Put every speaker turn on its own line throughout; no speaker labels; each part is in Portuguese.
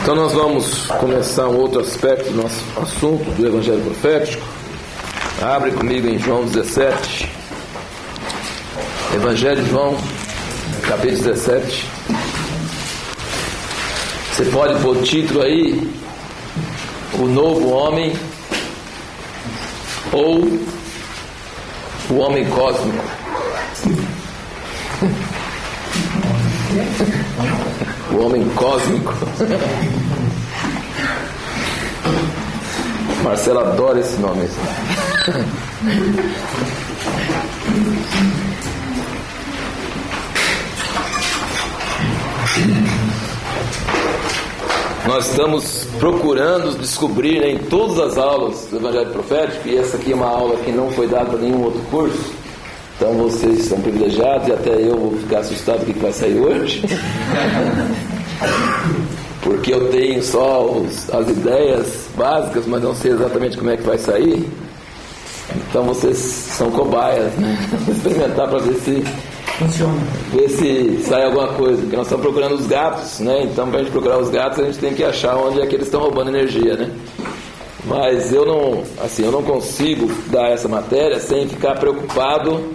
Então nós vamos começar um outro aspecto do nosso assunto do Evangelho Profético. Abre comigo em João 17. Evangelho de João, capítulo 17. Você pode pôr o título aí, O Novo Homem, ou O Homem Cósmico. O Homem Cósmico. Marcelo adora esse nome. Nós estamos procurando descobrir, em todas as aulas do Evangelho Profético, e essa aqui é uma aula que não foi dada para nenhum outro curso, então vocês são privilegiados, e até eu vou ficar assustado com o que vai sair hoje, porque eu tenho só as ideias básicas, mas não sei exatamente como é que vai sair. Então vocês são cobaias, né? Vou experimentar para ver se funciona, ver se sai alguma coisa, porque nós estamos procurando os gatos, né? Então para a gente procurar os gatos, a gente tem que achar onde é que eles estão roubando energia, né? Mas eu não consigo dar essa matéria sem ficar preocupado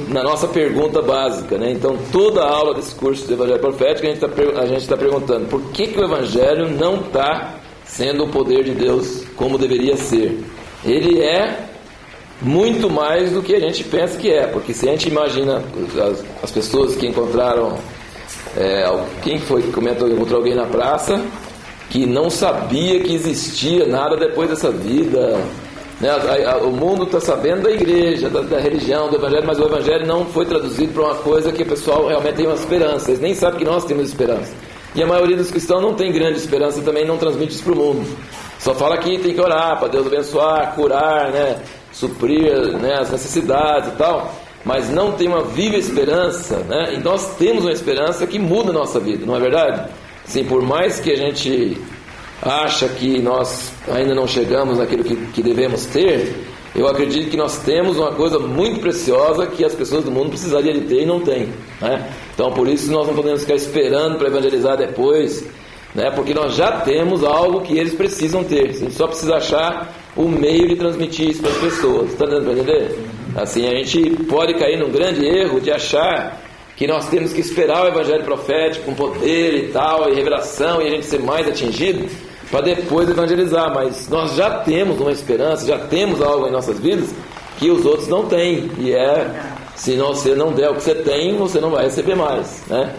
na nossa pergunta básica, né? Então toda a aula desse curso de Evangelho Profético a gente está perguntando por que o Evangelho não está sendo o poder de Deus como deveria ser. Ele é muito mais do que a gente pensa que é, porque se a gente imagina as pessoas que encontraram, quem foi que comentou que encontrou alguém na praça que não sabia que existia nada depois dessa vida, né? O mundo está sabendo da igreja, da religião, do evangelho, mas o evangelho não foi traduzido para uma coisa que o pessoal realmente tem uma esperança. Eles nem sabem que nós temos esperança, e a maioria dos cristãos não tem grande esperança e também não transmite isso para o mundo. Só fala que tem que orar para Deus abençoar, curar, né? Suprir, né, as necessidades e tal, mas não tem uma viva esperança, né? E nós temos uma esperança que muda a nossa vida, não é verdade? Sim, por mais que a gente acha que nós ainda não chegamos naquilo que devemos ter, eu acredito que nós temos uma coisa muito preciosa que as pessoas do mundo precisariam de ter e não têm, né? Então por isso nós não podemos ficar esperando para evangelizar depois, né? Porque nós já temos algo que eles precisam ter. A gente só precisa achar o meio de transmitir isso para as pessoas. Está dando para entender? Assim, a gente pode cair num grande erro de achar que nós temos que esperar o evangelho profético com poder e tal, e revelação, e a gente ser mais atingido para depois evangelizar. Mas nós já temos uma esperança, já temos algo em nossas vidas que os outros não têm, e se você não der o que você tem, você não vai receber mais, né?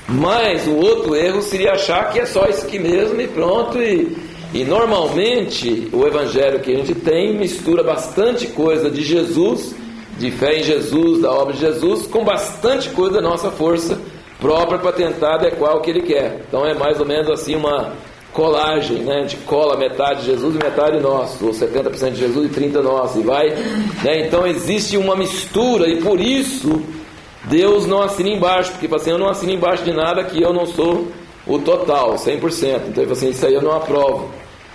Mas o outro erro seria achar que é só isso aqui mesmo e pronto, e normalmente o evangelho que a gente tem mistura bastante coisa de Jesus, de fé em Jesus, da obra de Jesus, com bastante coisa da nossa força própria para tentar adequar o que ele quer. Então é mais ou menos assim uma colagem, né? A gente cola metade de Jesus e metade nosso, ou 70% de Jesus e 30% nosso, e vai, né? Então existe uma mistura, e por isso Deus não assina embaixo, porque assim, eu não assino embaixo de nada que eu não sou o total, 100%. Então assim, isso aí eu não aprovo.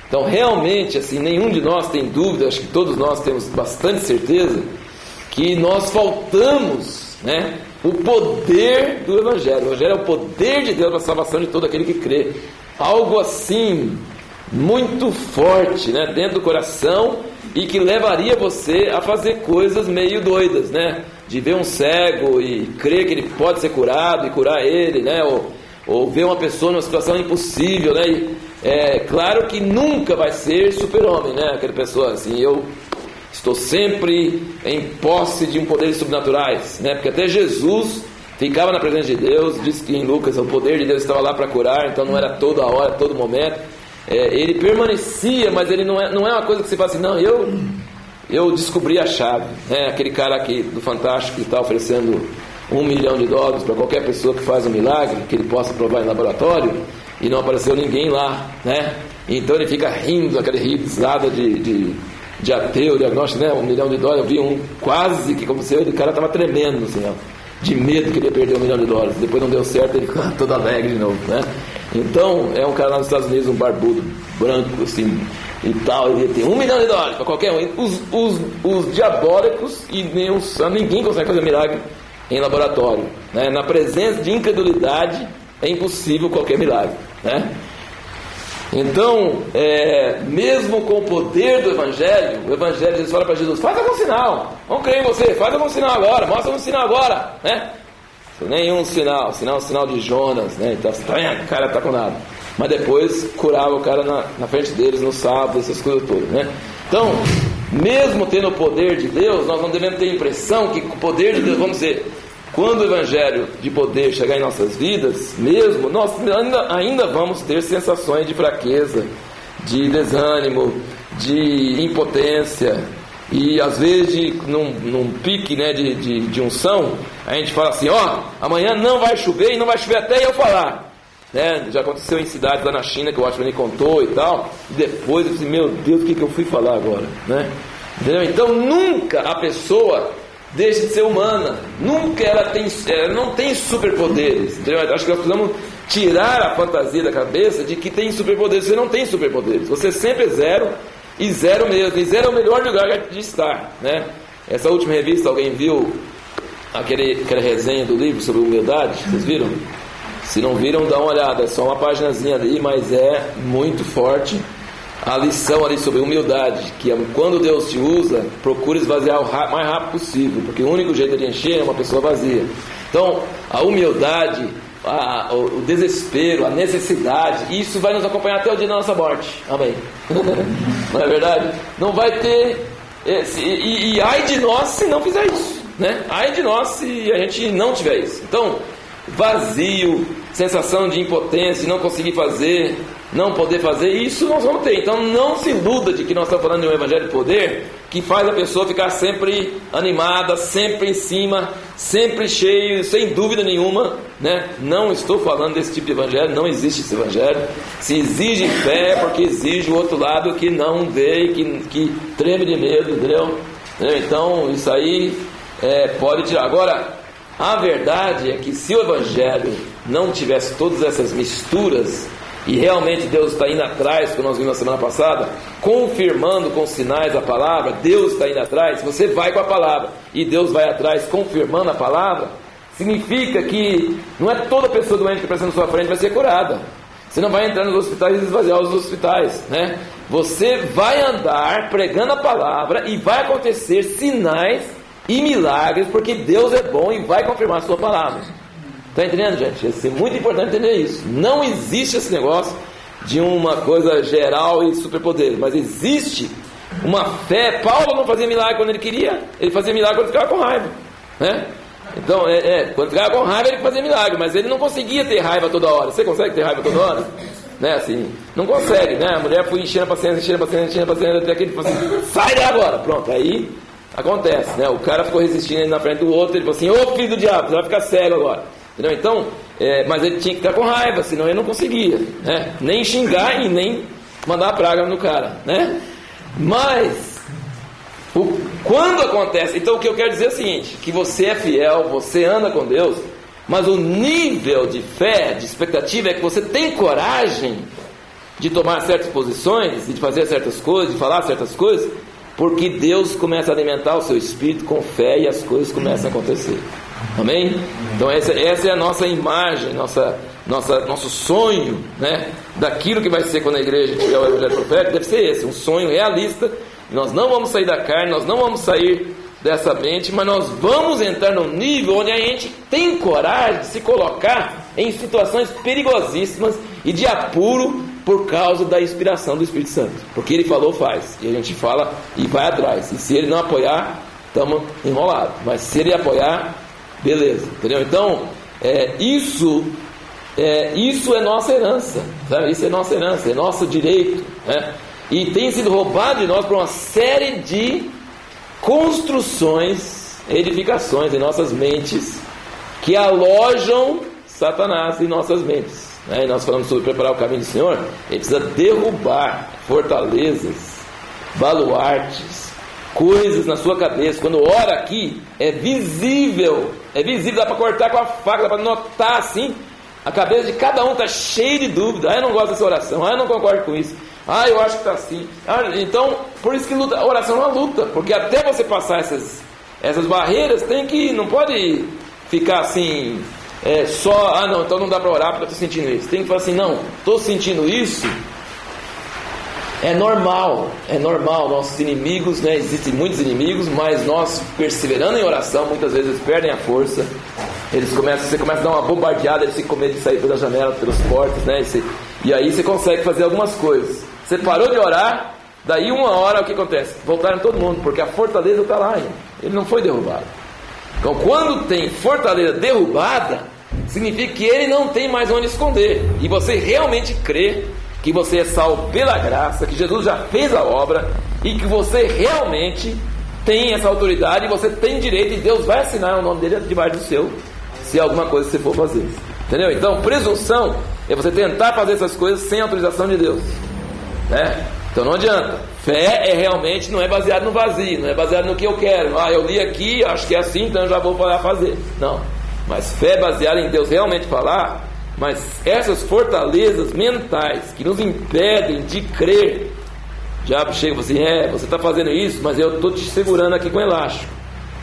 Então realmente, assim, nenhum de nós tem dúvida, acho que todos nós temos bastante certeza que nós faltamos, né, o poder do Evangelho. O Evangelho é o poder de Deus para a salvação de todo aquele que crê. Algo assim, muito forte, né, dentro do coração, e que levaria você a fazer coisas meio doidas, né? De ver um cego e crer que ele pode ser curado e curar ele, né? Ou ver uma pessoa numa situação impossível, né? E é claro que nunca vai ser super-homem, né? Aquela pessoa assim, eu estou sempre em posse de um poderes sobrenaturais, né? Porque até Jesus ficava na presença de Deus, diz que em Lucas o poder de Deus estava lá para curar, então não era toda hora, todo momento. Ele permanecia, mas ele não é uma coisa que você fala assim, não, eu descobri a chave, né? Aquele cara aqui do Fantástico que está oferecendo $1 milhão para qualquer pessoa que faz um milagre, que ele possa provar em laboratório, e não apareceu ninguém lá, né? Então ele fica rindo, aquela risada de ateu, diagnóstico, né? $1 milhão, eu vi um quase que como se o cara estava tremendo, assim, ó, de medo que ele ia perder $1 milhão. Depois não deu certo, ele ficou todo alegre de novo, né? Então é um cara lá nos Estados Unidos, um barbudo branco assim e tal, ele tem $1 milhão para qualquer um. Os diabólicos e ninguém consegue fazer milagre em laboratório, né? Na presença de incredulidade é impossível qualquer milagre, né? Então, mesmo com o poder do Evangelho, o Evangelho diz, fala para Jesus, faz algum sinal, vamos crer em você, faz algum sinal agora, mostra um sinal agora, né? Nenhum sinal, sinal de Jonas, né? Então, o cara está com nada. Mas depois curava o cara na frente deles no sábado, essas coisas todas, né? Então, mesmo tendo o poder de Deus, nós não devemos ter a impressão que o poder de Deus, vamos dizer, quando o Evangelho de poder chegar em nossas vidas, mesmo, nós ainda vamos ter sensações de fraqueza, de desânimo, de impotência, e às vezes num pique, né, de unção, a gente fala assim, amanhã não vai chover e não vai chover até eu falar, né? Já aconteceu em cidades lá na China que o Watchman contou e tal, e depois eu disse, meu Deus, o que eu fui falar agora, né? Entendeu? Então nunca a pessoa deixa de ser humana, nunca ela não tem superpoderes, entendeu? Acho que nós precisamos tirar a fantasia da cabeça de que tem superpoderes. Você não tem superpoderes, você sempre é zero, e zero mesmo, e zero é o melhor lugar de estar, né? Essa última revista, alguém viu aquela resenha do livro sobre humildade? Vocês viram? Se não viram, dá uma olhada, é só uma paginazinha ali, mas é muito forte a lição ali sobre humildade, que quando Deus te usa, procure esvaziar o mais rápido possível, porque o único jeito de encher é uma pessoa vazia. Então, a humildade, o desespero, a necessidade, isso vai nos acompanhar até o dia da nossa morte. Amém? Não é verdade? Não vai ter... E ai de nós se não fizer isso, né? Ai de nós se a gente não tiver isso. Então, vazio, sensação de impotência, de não conseguir fazer, não poder fazer, isso nós vamos ter. Então não se iluda de que nós estamos falando de um evangelho de poder que faz a pessoa ficar sempre animada, sempre em cima, sempre cheio, sem dúvida nenhuma, né? Não estou falando desse tipo de evangelho, não existe esse evangelho. Se exige fé é porque exige o outro lado que não vê, que treme de medo, entendeu? Então isso aí pode tirar. Agora, a verdade é que se o Evangelho não tivesse todas essas misturas, e realmente Deus está indo atrás, como nós vimos na semana passada, confirmando com sinais a palavra, Deus está indo atrás, você vai com a palavra, e Deus vai atrás confirmando a palavra, significa que não é toda pessoa doente que aparece na sua frente vai ser curada. Você não vai entrar nos hospitais e esvaziar os hospitais, né? Você vai andar pregando a palavra e vai acontecer sinais e milagres, porque Deus é bom e vai confirmar a sua palavra. Está entendendo, gente? É muito importante entender isso. Não existe esse negócio de uma coisa geral e superpoder, mas existe uma fé. Paulo não fazia milagre quando ele queria, ele fazia milagre quando ficava com raiva, né? Então, quando ficava com raiva ele fazia milagre, mas ele não conseguia ter raiva toda hora. Você consegue ter raiva toda hora? Né, assim, não consegue, né? A mulher foi enchendo a paciência, até que ele falou assim, sai daí agora, pronto, aí acontece, né? O cara ficou resistindo ali na frente do outro, ele falou assim, ô filho do diabo, você vai ficar cego agora, entendeu? Então, mas ele tinha que ficar com raiva, senão ele não conseguia, né? Nem xingar e nem mandar a praga no cara, né? Mas quando acontece, então o que eu quero dizer é o seguinte, que você é fiel, você anda com Deus, mas o nível de fé, de expectativa é que você tem coragem de tomar certas posições, de fazer certas coisas, de falar certas coisas, porque Deus começa a alimentar o seu espírito com fé e as coisas começam a acontecer. Amém? Então essa é a nossa imagem, nosso sonho, né? Daquilo que vai ser quando a igreja tiver o evangelho profético, deve ser esse, um sonho realista. Nós não vamos sair da carne, nós não vamos sair dessa mente, mas nós vamos entrar num nível onde a gente tem coragem de se colocar em situações perigosíssimas e de apuro por causa da inspiração do Espírito Santo, porque ele falou, faz, e a gente fala e vai atrás, e se ele não apoiar, estamos enrolados, mas se ele apoiar, beleza, entendeu? Então, isso é nossa herança, sabe? Isso é nossa herança, é nosso direito, né? E tem sido roubado de nós por uma série de construções, edificações em nossas mentes, que alojam Satanás em nossas mentes, né? E nós falamos sobre preparar o caminho do Senhor. Ele precisa derrubar fortalezas, baluartes, coisas na sua cabeça. Quando ora aqui, é visível, dá para cortar com a faca, dá para notar assim, a cabeça de cada um está cheia de dúvida. Eu não gosto dessa oração, eu não concordo com isso, eu acho que está assim. Então, por isso que a oração é uma luta, porque até você passar essas barreiras, não pode ficar assim, não, então não dá para orar porque eu estou sentindo isso. Tem que falar assim, não, estou sentindo isso. É normal, nossos inimigos, né? Existem muitos inimigos, mas nós, perseverando em oração, muitas vezes perdem a força. Você começa a dar uma bombardeada, eles ficam com medo de sair pela janela, pelas portas, né? E aí você consegue fazer algumas coisas. Você parou de orar, daí 1 hora o que acontece? Voltaram todo mundo, porque a fortaleza está lá ainda, ele não foi derrubado. Então quando tem fortaleza derrubada, significa que ele não tem mais onde esconder, e você realmente crê que você é salvo pela graça, que Jesus já fez a obra, e que você realmente tem essa autoridade, e você tem direito, e Deus vai assinar o nome dele debaixo do seu, se alguma coisa você for fazer. Entendeu? Então, presunção é você tentar fazer essas coisas sem autorização de Deus, né? Então não adianta. Fé realmente não é baseado no vazio, não é baseado no que eu quero. Eu li aqui, acho que é assim, então eu já vou fazer. Não. Mas fé é baseada em Deus realmente falar. Mas essas fortalezas mentais que nos impedem de crer, o diabo chega e fala assim, você está fazendo isso, mas eu estou te segurando aqui com elástico,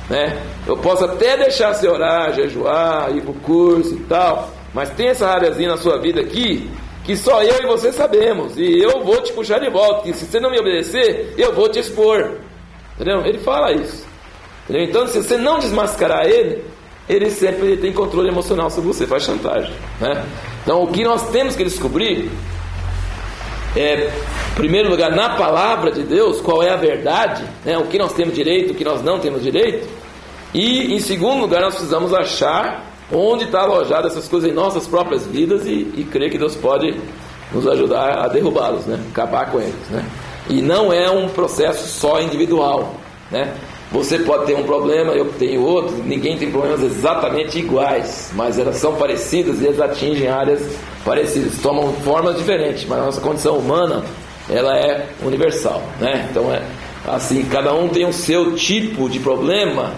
né? Eu posso até deixar você orar, jejuar, ir para o curso e tal, mas tem essa áreazinha na sua vida aqui que só eu e você sabemos, e eu vou te puxar de volta, que se você não me obedecer, eu vou te expor. Entendeu? Ele fala isso. Entendeu? Então, se você não desmascarar ele sempre tem controle emocional sobre você, faz chantagem, né? Então, o que nós temos que descobrir é, em primeiro lugar, na palavra de Deus, qual é a verdade, né? O que nós temos direito, o que nós não temos direito. E, em segundo lugar, nós precisamos achar onde está alojado essas coisas em nossas próprias vidas e crer que Deus pode nos ajudar a derrubá-los, né? Acabar com eles, né? E não é um processo só individual, né? Você pode ter um problema, eu tenho outro, ninguém tem problemas exatamente iguais, mas elas são parecidas e elas atingem áreas parecidas, tomam formas diferentes, mas a nossa condição humana, ela é universal, né? Então é assim, cada um tem o seu tipo de problema,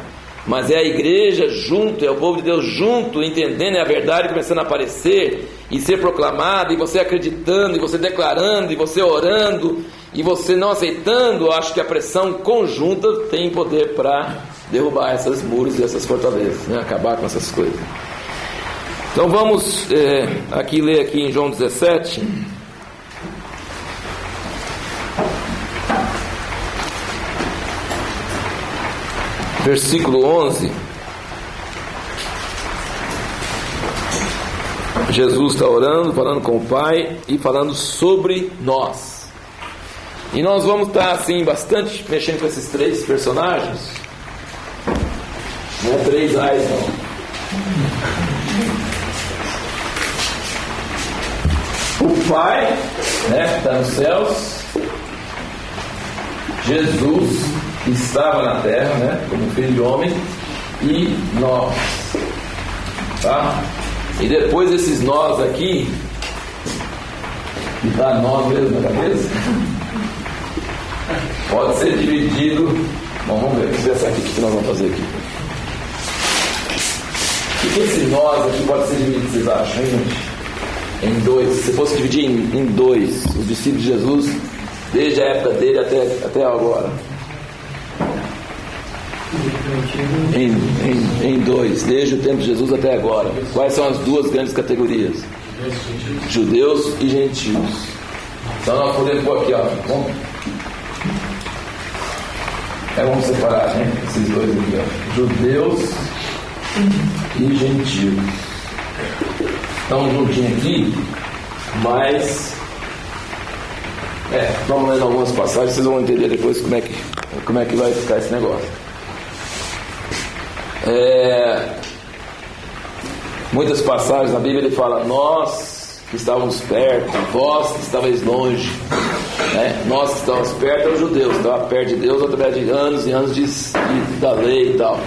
mas é a igreja junto, é o povo de Deus junto, entendendo a verdade começando a aparecer e ser proclamada, e você acreditando, e você declarando, e você orando, e você não aceitando. Acho que a pressão conjunta tem poder para derrubar esses muros e essas fortalezas, né? Acabar com essas coisas. Então vamos ler aqui em João 17. Versículo 11. Jesus está orando, falando com o Pai e falando sobre nós. E nós vamos estar assim bastante mexendo com esses 3 personagens. Não é 3 ais, não. O Pai, né, está nos céus. Jesus que estava na terra, né, como filho de homem, e nós, tá? E depois esses nós aqui, que dá nós mesmo na cabeça, pode ser dividido. Bom, vamos ver, vamos ver essa aqui, o que nós vamos fazer aqui. O que esse nós aqui pode ser dividido, vocês acham, hein, gente? Em 2. Se fosse dividir em 2, os discípulos de Jesus, desde a época dele até agora. Em 2, desde o tempo de Jesus até agora. Quais são as 2 grandes categorias? Judeus e gentios. Então nós podemos pôr aqui, ó. Vamos separar, né? Esses 2 aqui, ó. Judeus e gentios. Estão juntinhos aqui, mas vamos ler algumas passagens, vocês vão entender depois como é que vai ficar esse negócio. Muitas passagens na Bíblia ele fala: nós que estávamos perto, vós que estavais longe, né? Nós que estávamos perto eram os judeus, estavam perto de Deus através de anos e anos da lei e tal,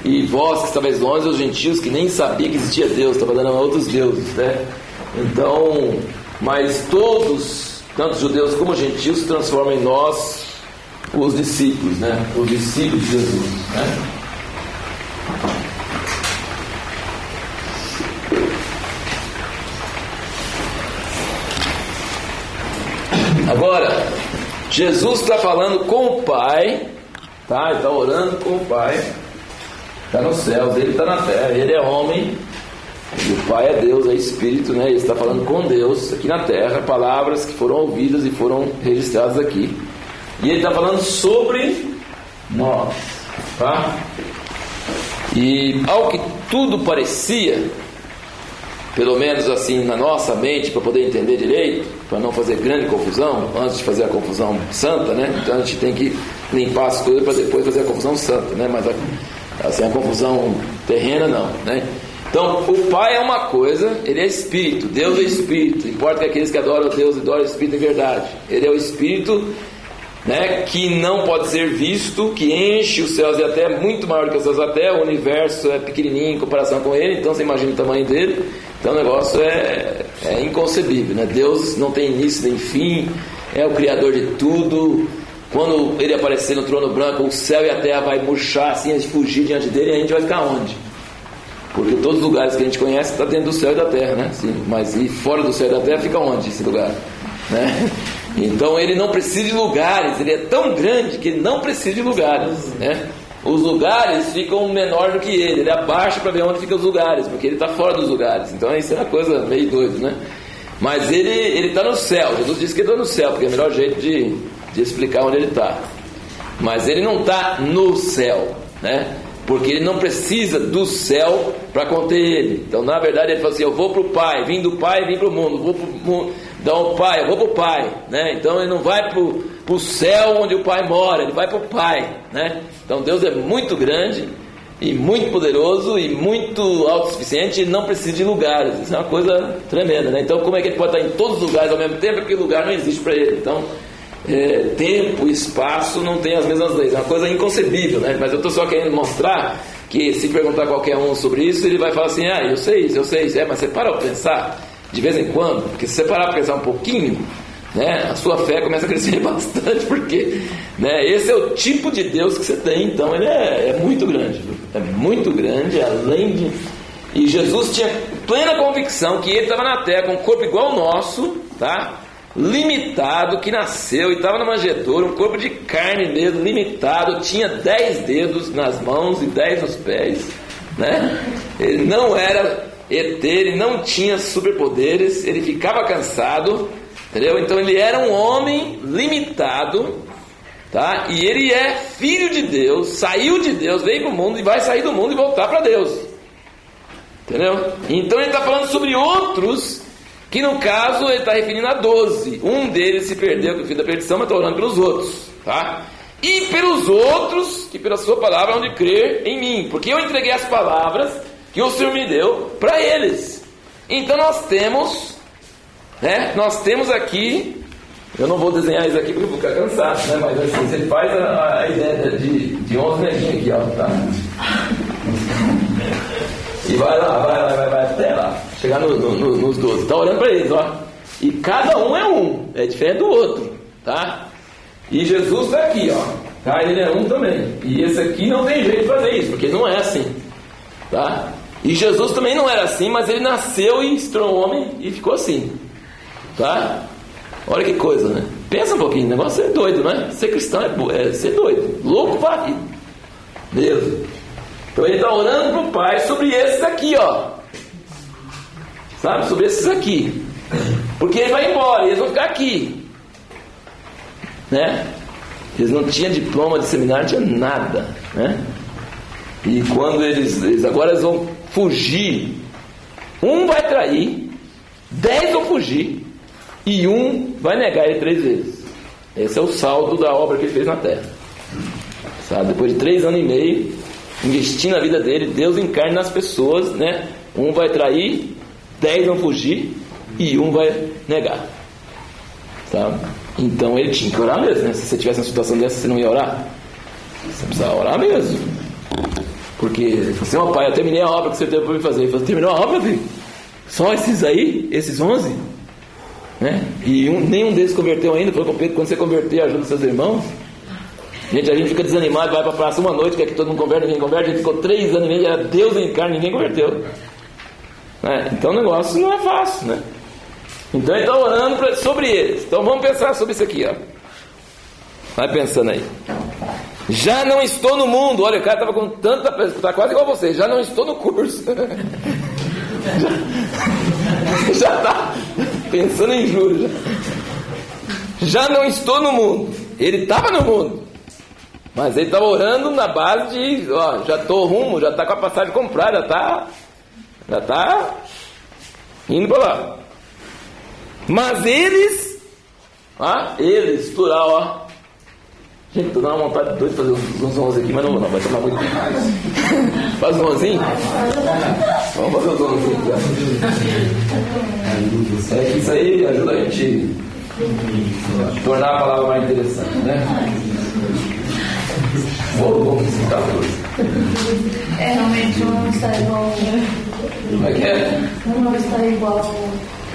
e vós que estavais longe, os gentios que nem sabiam que existia Deus, estavam dando a outros deuses, né? Então, mas todos, tanto judeus como gentios, se transformam em nós, os discípulos, né? Os discípulos de Jesus, né? Agora, Jesus está falando com o Pai, tá? Ele está orando com o Pai, está nos céus, ele está na terra, ele é homem, E o Pai é Deus, é Espírito, né? Ele está falando com Deus aqui na terra, palavras que foram ouvidas e foram registradas aqui. E ele está falando sobre nós, tá? E ao que tudo parecia, pelo menos assim na nossa mente, para poder entender direito, para não fazer grande confusão, antes de fazer a confusão santa, né? Então a gente tem que limpar as coisas para depois fazer a confusão santa, né? Mas assim, a confusão terrena não, né? Então o Pai é uma coisa, Ele é Espírito, Deus é Espírito. Importa que aqueles que adoram a Deus adoram o Espírito em verdade. Ele é o Espírito, né, que não pode ser visto, que enche os céus e até muito maior que os céus até, o universo é pequenininho em comparação com Ele, então você imagina o tamanho dele. Então o negócio é inconcebível, né? Deus não tem início nem fim, é o Criador de tudo. Quando Ele aparecer no trono branco, o céu e a terra vai murchar assim, a gente fugir diante dele, e a gente vai ficar onde? Porque todos os lugares que a gente conhece está dentro do céu e da terra, né? Sim, mas e fora do céu e da terra fica onde esse lugar? Né? Então Ele não precisa de lugares, Ele é tão grande que Ele não precisa de lugares, né? Os lugares ficam menor do que Ele abaixa para ver onde ficam os lugares, porque Ele está fora dos lugares. Então isso é uma coisa meio doida, né? Mas Ele está no céu. Jesus disse que Ele está no céu, porque é o melhor jeito de explicar onde Ele está. Mas Ele não está no céu, né? Porque Ele não precisa do céu para conter Ele. Então na verdade Ele fala assim: eu vou para o Pai, vim do Pai e vim para o mundo, vou para o mundo. Então o Pai, eu vou para o Pai, né? Então Ele não vai para o céu onde o Pai mora, Ele vai para o Pai, né? Então Deus é muito grande e muito poderoso e muito autossuficiente, e não precisa de lugares. Isso é uma coisa tremenda, né? Então como é que Ele pode estar em todos os lugares ao mesmo tempo? Porque lugar não existe para Ele. Então tempo e espaço não tem as mesmas leis, é uma coisa inconcebível, né? Mas eu estou só querendo mostrar que se perguntar a qualquer um sobre isso, ele vai falar assim: ah, eu sei isso, mas você para pensar de vez em quando, porque se você parar para pensar um pouquinho, né, a sua fé começa a crescer bastante, porque, né, esse é o tipo de Deus que você tem. Então Ele é muito grande, além de... E Jesus tinha plena convicção que Ele estava na terra com um corpo igual ao nosso, tá? Limitado, que nasceu e estava na manjedoura, um corpo de carne mesmo, limitado, tinha 10 dedos nas mãos e 10 nos pés, né? Ele não era ET, ele não tinha superpoderes, ele ficava cansado, entendeu? Então ele era um homem limitado, tá? E ele é filho de Deus, saiu de Deus, veio para o mundo e vai sair do mundo e voltar para Deus, entendeu? Então ele está falando sobre outros, que no caso ele está referindo a 12. Um deles se perdeu, que é o filho da perdição, mas estou orando pelos outros, tá? E pelos outros, que pela sua palavra hão de crer em mim, porque eu entreguei as palavras que o Senhor me deu para eles. Então nós temos, né? Nós temos aqui, eu não vou desenhar isso aqui porque eu vou ficar cansado, né? Mas assim, você faz a ideia de 11 neguinhos aqui, ó, tá? E vai até lá, chegar nos 12. Está olhando para eles, ó. E cada um é diferente do outro, tá? E Jesus está aqui, ó. Tá? Ele é um também. E esse aqui não tem jeito de fazer isso, porque não é assim, tá? E Jesus também não era assim, mas ele nasceu e se tornou homem e ficou assim, tá? Olha que coisa, né? Pensa um pouquinho, o negócio é doido, né? Ser cristão é ser doido, louco para a vida. Deus. Então ele está orando para o Pai sobre esses aqui, ó. Sabe? Sobre esses aqui. Porque ele vai embora, eles vão ficar aqui, né? Eles não tinham diploma de seminário, não tinha nada, né? E quando eles agora eles vão fugir, um vai trair, 10 vão fugir, e um vai negar ele 3 vezes. Esse é o saldo da obra que ele fez na terra, sabe? Depois de 3 anos e meio investindo na vida dele, Deus encarna nas pessoas, né? Um vai trair, 10 vão fugir e um vai negar, sabe? Então ele tinha que orar mesmo, né? Se você tivesse uma situação dessa, você não ia orar? Você precisa orar mesmo, porque ele falou assim: ó, pai, eu terminei a obra que você teve para me fazer. Ele falou: terminou a obra, filho? Só esses aí? Esses 11? Né? E nenhum deles converteu ainda. Falou com Pedro: quando você converter, ajuda os seus irmãos. Gente, a gente fica desanimado, vai para a praça uma noite, quer que todo mundo converte, ninguém converte. A gente ficou 3 anos e meio, era Deus em carne, ninguém converteu, né? Então o negócio não é fácil, né? Então ele está orando sobre eles. Então vamos pensar sobre isso aqui, ó. Vai pensando aí. Já não estou no mundo. Olha, o cara estava com tanta... Está quase igual você. Já não estou no curso. Já está pensando em juros. Já não estou no mundo. Ele estava no mundo, mas ele estava orando na base de, ó, já estou rumo, já está com a passagem comprada, já está indo para lá. Mas eles, plural, ó. Gente, estou dando uma vontade doida de fazer uns 11 aqui, mas não vai tomar muito tempo. Faz um 11? Vamos fazer uns 11 aqui. É que isso aí ajuda a gente tornar a palavra mais interessante, né? Vamos citar todos.
Realmente um não está igual.
Como é que é?
Um não está igual.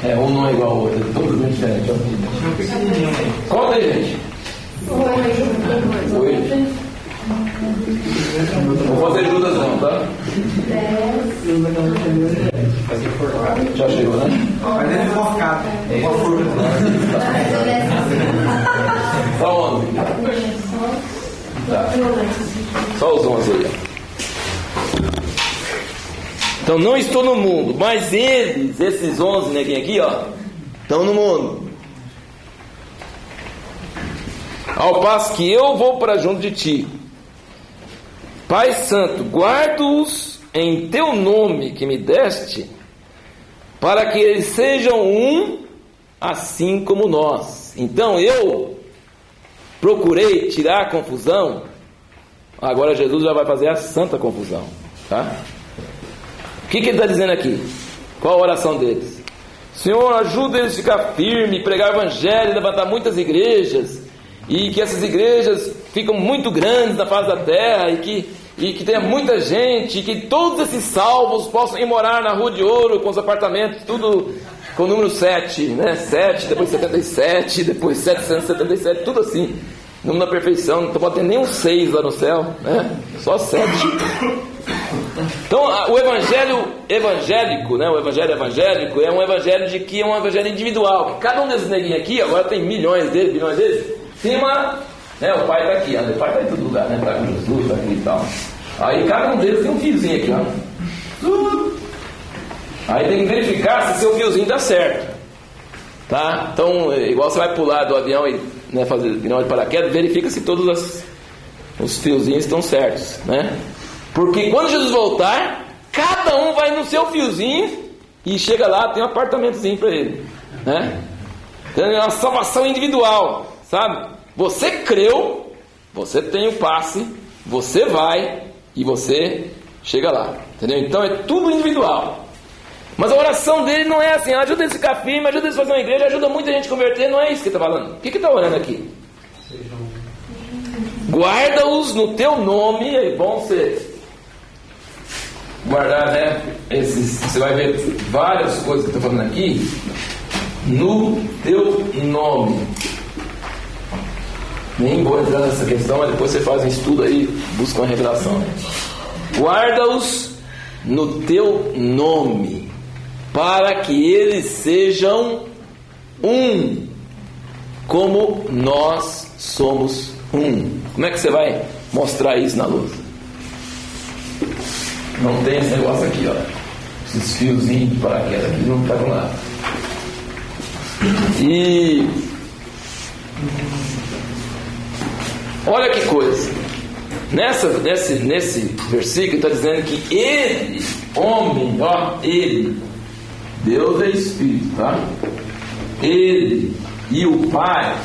Um não é igual ao outro, é totalmente diferente. Conta aí, gente. Oi. Vou fazer Judas não, tá?
10.
Já chegou, né?
Mas ele é enforcado. É uma forma.
Só 11. Tá. Só os 11 aí. Então não estou no mundo, mas eles, esses 11 neguinhos aqui, ó, estão no mundo. Ao passo que eu vou para junto de ti. Pai Santo, guarda-os em teu nome que me deste, para que eles sejam um, assim como nós. Então eu procurei tirar a confusão. Agora Jesus já vai fazer a santa confusão, tá? O que ele está dizendo aqui? Qual a oração deles? Senhor, ajuda eles a ficar firmes, pregar o evangelho, levantar muitas igrejas, e que essas igrejas ficam muito grandes na face da terra, e que tenha muita gente, e que todos esses salvos possam ir morar na Rua de Ouro, com os apartamentos, tudo com o número 7, né? 7, depois 77, depois 777, tudo assim, número da perfeição. Não pode ter nem um 6 lá no céu, né? Só 7. Então o evangelho evangélico, né? O evangelho evangélico é um evangelho de que é um evangelho individual. Cada um desses neguinhos aqui, agora tem bilhões deles, tem uma, né? O pai está aqui, o pai está em todo lugar, né? Está com Jesus, está aqui e tal. Aí cada um deles tem um fiozinho aqui, ó. Aí tem que verificar se seu fiozinho está certo, tá? Então, igual você vai pular do avião e, né, fazer final de paraquedas, verifica se todos os fiozinhos estão certos, né? Porque quando Jesus voltar, cada um vai no seu fiozinho e chega lá, tem um apartamentozinho para ele, né? Então é uma salvação individual, sabe? Você creu, você tem o passe, você vai e você chega lá, entendeu? Então é tudo individual. Mas a oração dele não é assim, ajuda eles a ficar firme, ajuda eles a fazer uma igreja, ajuda muita gente a converter, não é isso que ele está falando. O que ele está orando aqui? Guarda-os no teu nome, é bom você guardar, né? Você vai ver várias coisas que eu estou falando aqui, no teu nome. Nem vou entrar nessa questão, mas depois você faz um estudo aí, busca uma revelação. Guarda-os no teu nome, para que eles sejam um, como nós somos um. Como é que você vai mostrar isso na luz? Não tem esse negócio aqui, ó. Esses fiozinhos de paraquedas aqui não pegam lá. E olha que coisa. Nesse versículo está dizendo que ele, homem, ó, ele, Deus é Espírito, tá? Ele e o Pai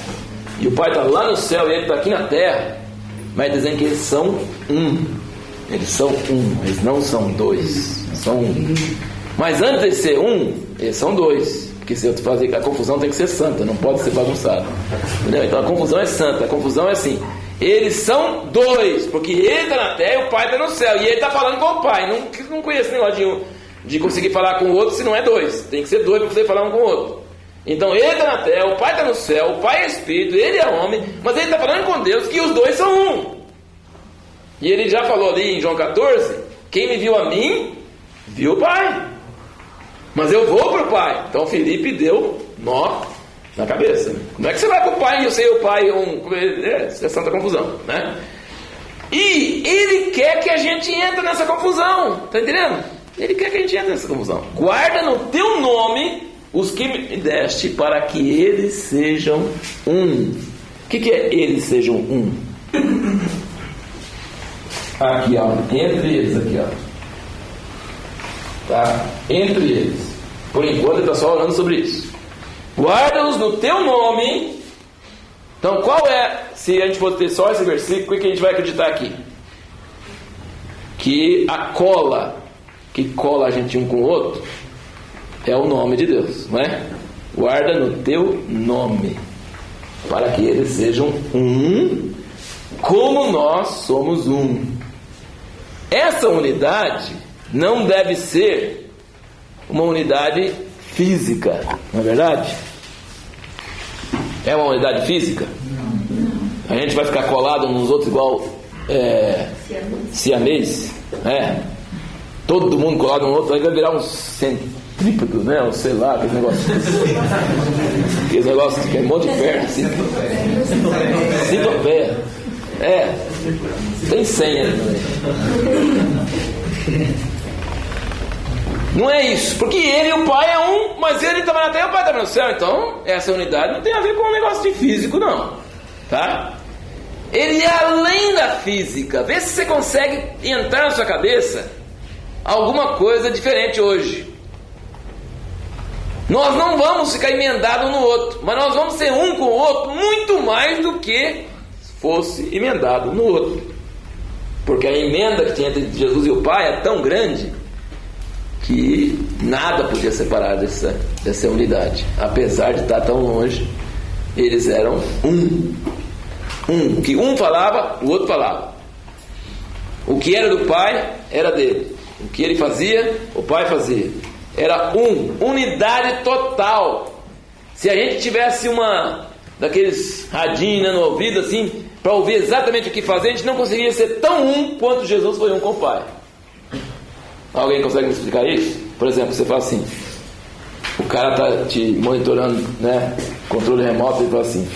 está lá no céu e ele está aqui na terra, mas dizendo que eles são um. Eles são um, eles não são dois, são um. Mas antes de ser um, eles são dois. Porque se eu fazer a confusão tem que ser santa, não pode ser bagunçada. Entendeu? Então a confusão é santa, a confusão é assim. Eles são dois, porque ele está na terra e o Pai está no céu. E ele está falando com o Pai. Não conheço esse negócio de conseguir falar com o outro se não é dois. Tem que ser dois para poder falar um com o outro. Então ele está na terra, o Pai está no céu, o Pai é Espírito, ele é homem, mas ele está falando com Deus que os dois são um. E ele já falou ali em João 14, quem me viu a mim, viu o Pai. Mas eu vou para o Pai. Então Felipe deu nó na cabeça. Como é que você vai para o Pai e eu sei o Pai? É santa confusão, né? E ele quer que a gente entre nessa confusão, tá entendendo? Ele quer que a gente entre nessa confusão. Guarda no teu nome os que me deste, para que eles sejam um. O que é eles sejam um? Aqui, ó, entre eles, aqui, ó. Tá? Entre eles. Por enquanto ele está só falando sobre isso. Guarda-os no teu nome. Então qual é, se a gente for ter só esse versículo, o que a gente vai acreditar aqui? Que a cola, que cola a gente um com o outro, é o nome de Deus, não é? Guarda no teu nome, para que eles sejam um, como nós somos um. Essa unidade não deve ser uma unidade física, não é verdade? É uma unidade física? A gente vai ficar colado uns nos outros igual siamês, né? Todo mundo colado um no outro, aí vai virar um centrípedo, né? Ou sei lá, aquele negócio que tem um monte de perna assim. Centopeia. Tem senha. Não é isso, porque ele e o pai é um, mas ele estava na terra e o pai estava no céu. Então essa unidade não tem a ver com um negócio de físico, não, tá? Ele é além da física. Vê se você consegue entrar na sua cabeça alguma coisa diferente hoje. Nós não vamos ficar emendados um no outro, mas nós vamos ser um com o outro muito mais do que fosse emendado no outro, porque a emenda que tinha entre Jesus e o pai é tão grande que nada podia separar dessa unidade. Apesar de estar tão longe, eles eram um. Que um falava, o outro falava. O que era do pai era dele. O que ele fazia, o pai fazia. Era unidade total. Se a gente tivesse uma daqueles radinhos, né, no ouvido assim, para ouvir exatamente o que fazer, a gente não conseguiria ser tão um quanto Jesus foi um com o pai. Alguém consegue me explicar isso? Por exemplo, você fala assim, o cara está te monitorando, né, controle remoto, e fala assim,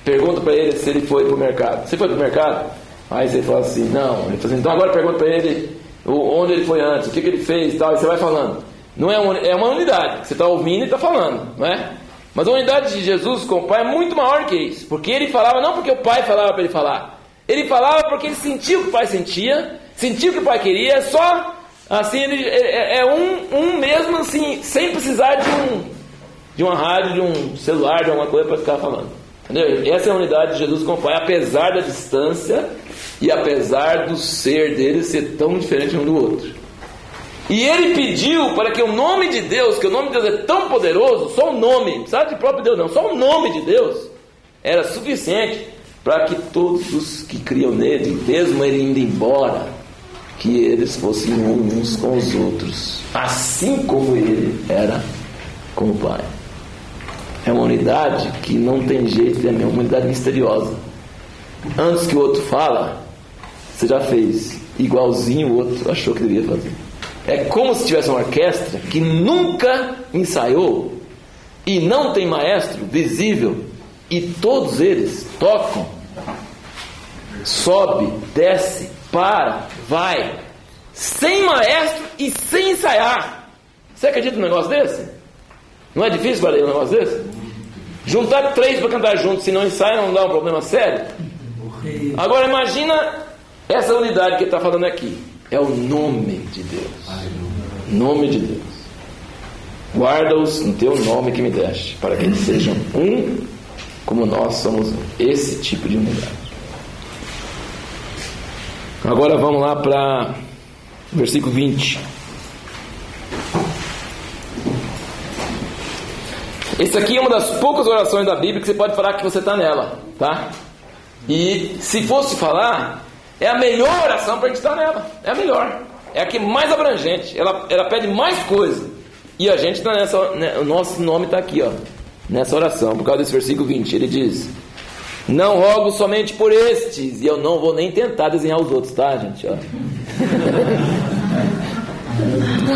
pergunta para ele se ele foi para o mercado. Você foi para o mercado? Aí você fala assim, não. Ele fala assim, então agora pergunta para ele onde ele foi antes, o que ele fez e tal. E você vai falando. Não é uma unidade, você está ouvindo e está falando, não é? Mas a unidade de Jesus com o Pai é muito maior que isso. Porque ele falava não porque o Pai falava para ele falar. Ele falava porque ele sentia o que o Pai sentia, sentia o que o Pai queria, só assim, ele é um mesmo assim, sem precisar de uma rádio, de um celular, de alguma coisa para ficar falando. Entendeu? Essa é a unidade de Jesus com o Pai, apesar da distância e apesar do ser dele ser tão diferente um do outro. E ele pediu para que o nome de Deus, que o nome de Deus é tão poderoso, só o nome, não precisa de próprio Deus não, só o nome de Deus era suficiente para que todos os que criam nele, mesmo ele indo embora, que eles fossem uns com os outros, assim como ele era com o Pai. É uma unidade que não tem jeito, é uma unidade misteriosa. Antes que o outro fala, você já fez igualzinho o outro achou que devia fazer. É como se tivesse uma orquestra que nunca ensaiou e não tem maestro visível, e todos eles tocam, sobe, desce, para, vai, sem maestro e sem ensaiar. Você acredita num negócio desse? Não é difícil para ler um negócio desse? Juntar 3 para cantar junto, se não ensaia, não dá um problema sério? Agora imagina essa unidade que ele está falando aqui. É o nome de Deus. Nome de Deus. Guarda-os no teu nome que me deste, para que eles sejam um, como nós somos um. Esse tipo de unidade. Agora vamos lá para o versículo 20. Esse aqui é uma das poucas orações da Bíblia que você pode falar que você está nela, tá? E se fosse falar, é a melhor oração para a gente estar nela. É a melhor. É a que mais abrangente. Ela pede mais coisa. E a gente está nessa. O nosso nome está aqui, ó, nessa oração, por causa desse versículo 20. Ele diz: não rogo somente por estes. E eu não vou nem tentar desenhar os outros, tá, gente? Ó.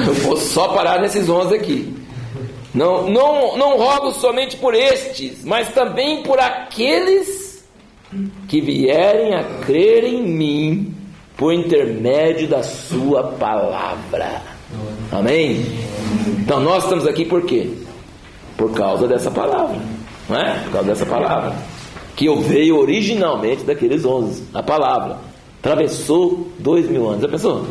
Eu vou só parar nesses 11 aqui. Não rogo somente por estes, mas também por aqueles que vierem a crer em mim por intermédio da sua palavra. Amém? Então nós estamos aqui por quê? Por causa dessa palavra, não é? Por causa dessa palavra que veio originalmente daqueles 11. A palavra atravessou 2000 anos. Já pensou?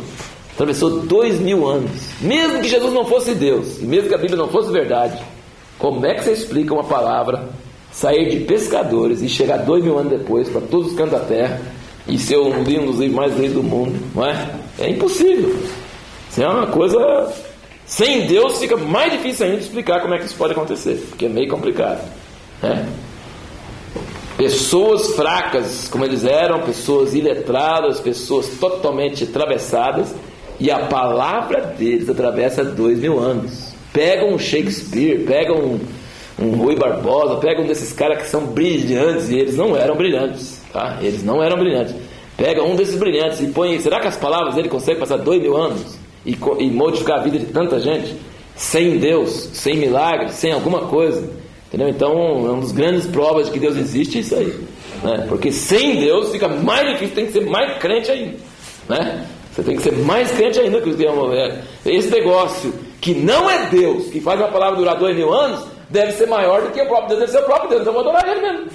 Atravessou 2000 anos. Mesmo que Jesus não fosse Deus, e mesmo que a Bíblia não fosse verdade, como é que você explica uma palavra sair de pescadores e chegar 2000 anos depois para todos os cantos da terra e ser um dos livros mais lidos do mundo? Não é? É impossível. Isso é uma coisa... Sem Deus fica mais difícil ainda de explicar como é que isso pode acontecer, porque é meio complicado, né? Pessoas fracas, como eles eram, pessoas iletradas, pessoas totalmente atravessadas, e a palavra deles atravessa 2000 anos. Pega um Shakespeare, pega um Rui Barbosa, pega um desses caras que são brilhantes, e eles não eram brilhantes, tá? Eles não eram brilhantes. Pega um desses brilhantes e põe... Será que as palavras dele conseguem passar 2000 anos e modificar a vida de tanta gente? Sem Deus, sem milagre, sem alguma coisa, entendeu? Então, é uma das grandes provas de que Deus existe isso aí, né? Porque sem Deus fica mais difícil, tem que ser mais crente ainda, né? Você tem que ser mais crente ainda que esse negócio que não é Deus, que faz uma palavra durar 2000 anos, deve ser maior do que o próprio Deus, deve ser o próprio Deus, então eu vou adorar ele mesmo,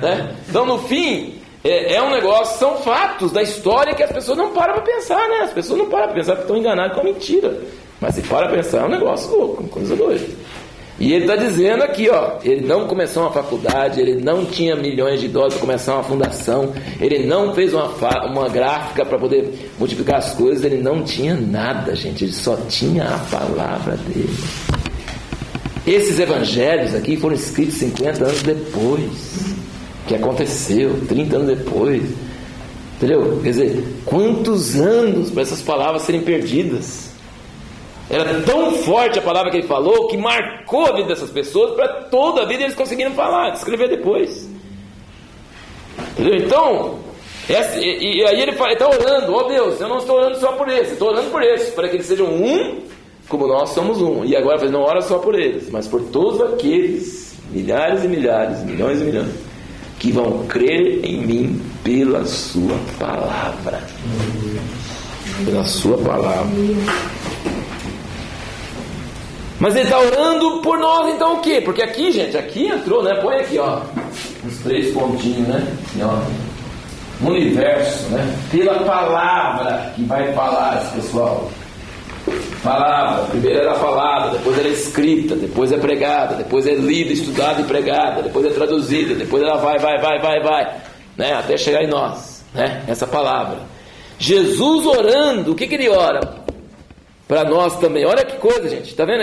né? Então, no fim, é um negócio, são fatos da história que as pessoas não param para pensar, né? As pessoas não param para pensar porque estão enganadas com a mentira. Mas se para pensar, é um negócio louco, uma coisa doida. E ele está dizendo aqui, ó, ele não começou uma faculdade, ele não tinha milhões de dólares para começar uma fundação, ele não fez uma gráfica para poder multiplicar as coisas, ele não tinha nada, gente, ele só tinha a palavra dele. Esses evangelhos aqui foram escritos 50 anos depois que aconteceu, 30 anos depois, entendeu? Quer dizer, quantos anos para essas palavras serem perdidas? Era tão forte a palavra que ele falou que marcou a vida dessas pessoas, para toda a vida eles conseguiram falar, escrever depois, entendeu? Então, e aí ele está orando, ó Deus, eu não estou orando só por eles, estou orando por eles, para que eles sejam um, como nós somos um. E agora não ora só por eles, mas por todos aqueles, milhares e milhares, milhões e milhões, que vão crer em mim pela sua palavra. Pela sua palavra. Mas ele está orando por nós, então o quê? Porque aqui, gente, aqui entrou, né? Põe aqui, ó, uns 3 pontinhos, né? Assim, ó, universo, né? Pela palavra que vai falar esse pessoal. Palavra, primeiro era falada, depois era escrita, depois é pregada, depois é lida, estudada e pregada, depois é traduzida, depois ela vai, né? Até chegar em nós, né? Essa palavra. Jesus orando, o que ele ora? Para nós também. Olha que coisa, gente, está vendo?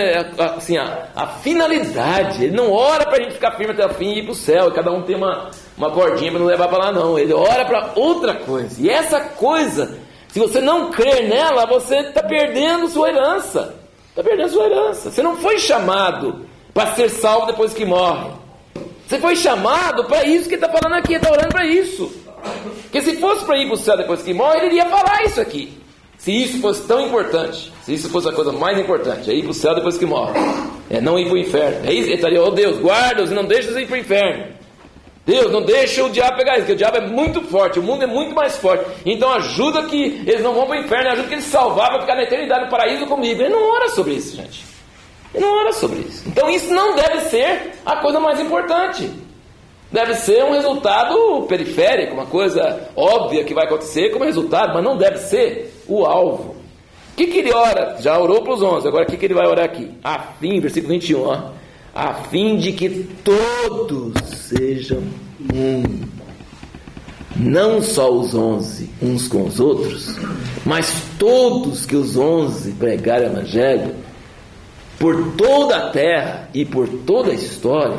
Assim, a finalidade. Ele não ora para a gente ficar firme até o fim e ir para o céu, e cada um tem uma cordinha para não levar para lá, não. Ele ora para outra coisa, e essa coisa, se você não crer nela, você está perdendo sua herança. Está perdendo sua herança. Você não foi chamado para ser salvo depois que morre. Você foi chamado para isso que ele está falando aqui. Ele está orando para isso. Porque se fosse para ir para o céu depois que morre, ele iria falar isso aqui. Se isso fosse tão importante, se isso fosse a coisa mais importante, é ir para o céu depois que morre, é não ir para o inferno. É isso, ele estaria, oh Deus, guarda-os e não deixa-os ir para o inferno. Deus, não deixa o diabo pegar isso, porque o diabo é muito forte, o mundo é muito mais forte. Então ajuda que eles não vão para o inferno, ajuda que eles salvar para ficar na eternidade no paraíso comigo. Ele não ora sobre isso, gente. Ele não ora sobre isso. Então isso não deve ser a coisa mais importante. Deve ser um resultado periférico, uma coisa óbvia que vai acontecer como resultado, mas não deve ser o alvo. O que ele ora? Já orou para os 11, agora o que ele vai orar aqui? A fim, versículo 21, ó, a fim de que todos sejam um. Não só os 11 uns com os outros, mas todos que os 11 pregarem o evangelho por toda a terra e por toda a história,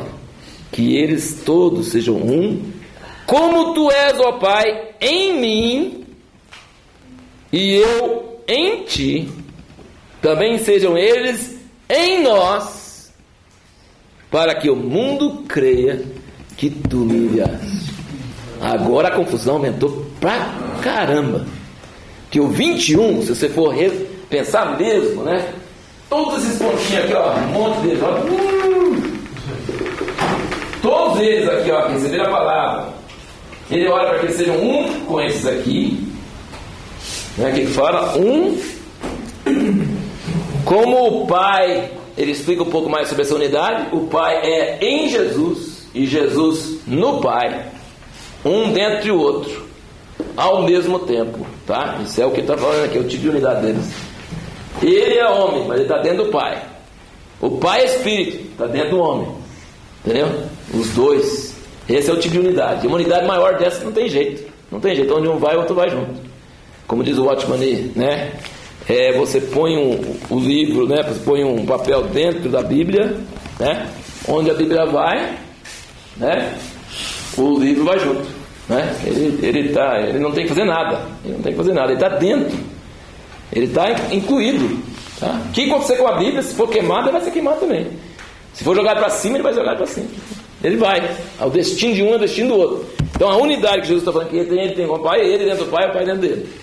que eles todos sejam um, como tu és, ó Pai, em mim e eu em ti, também sejam eles em nós, para que o mundo creia que tu me enviaste. Agora a confusão aumentou pra caramba, que o 21, se você for pensar mesmo, né, todos esses pontinhos aqui, ó, um monte deles, ó, todos eles aqui, ó, que receberam a palavra, ele ora para que eles sejam um com esses aqui, né, que fala um Como o Pai, ele explica um pouco mais sobre essa unidade. O Pai é em Jesus e Jesus no Pai, um dentro do outro, ao mesmo tempo, tá? Isso é o que está falando aqui, o tipo de unidade deles. Ele é homem, mas ele está dentro do Pai. O Pai é Espírito, está dentro do homem, entendeu? Os dois. Esse é o tipo de unidade. E uma unidade maior dessa não tem jeito. Não tem jeito, onde um vai, o outro vai junto. Como diz o Watchman Nee, né? Você põe o livro, né? Você põe um papel dentro da Bíblia, né? Onde a Bíblia vai, né? O livro vai junto, né? Ele não tem que fazer nada. Ele não tem que fazer nada. Ele está dentro. Ele está incluído. Tá? O que acontecer com a Bíblia, se for queimado, ele vai ser queimado também. Se for jogado para cima, ele vai jogar para cima. Ele vai. O destino de um é o destino do outro. Então a unidade que Jesus está falando que ele tem com o Pai, ele dentro do Pai, o Pai dentro dele.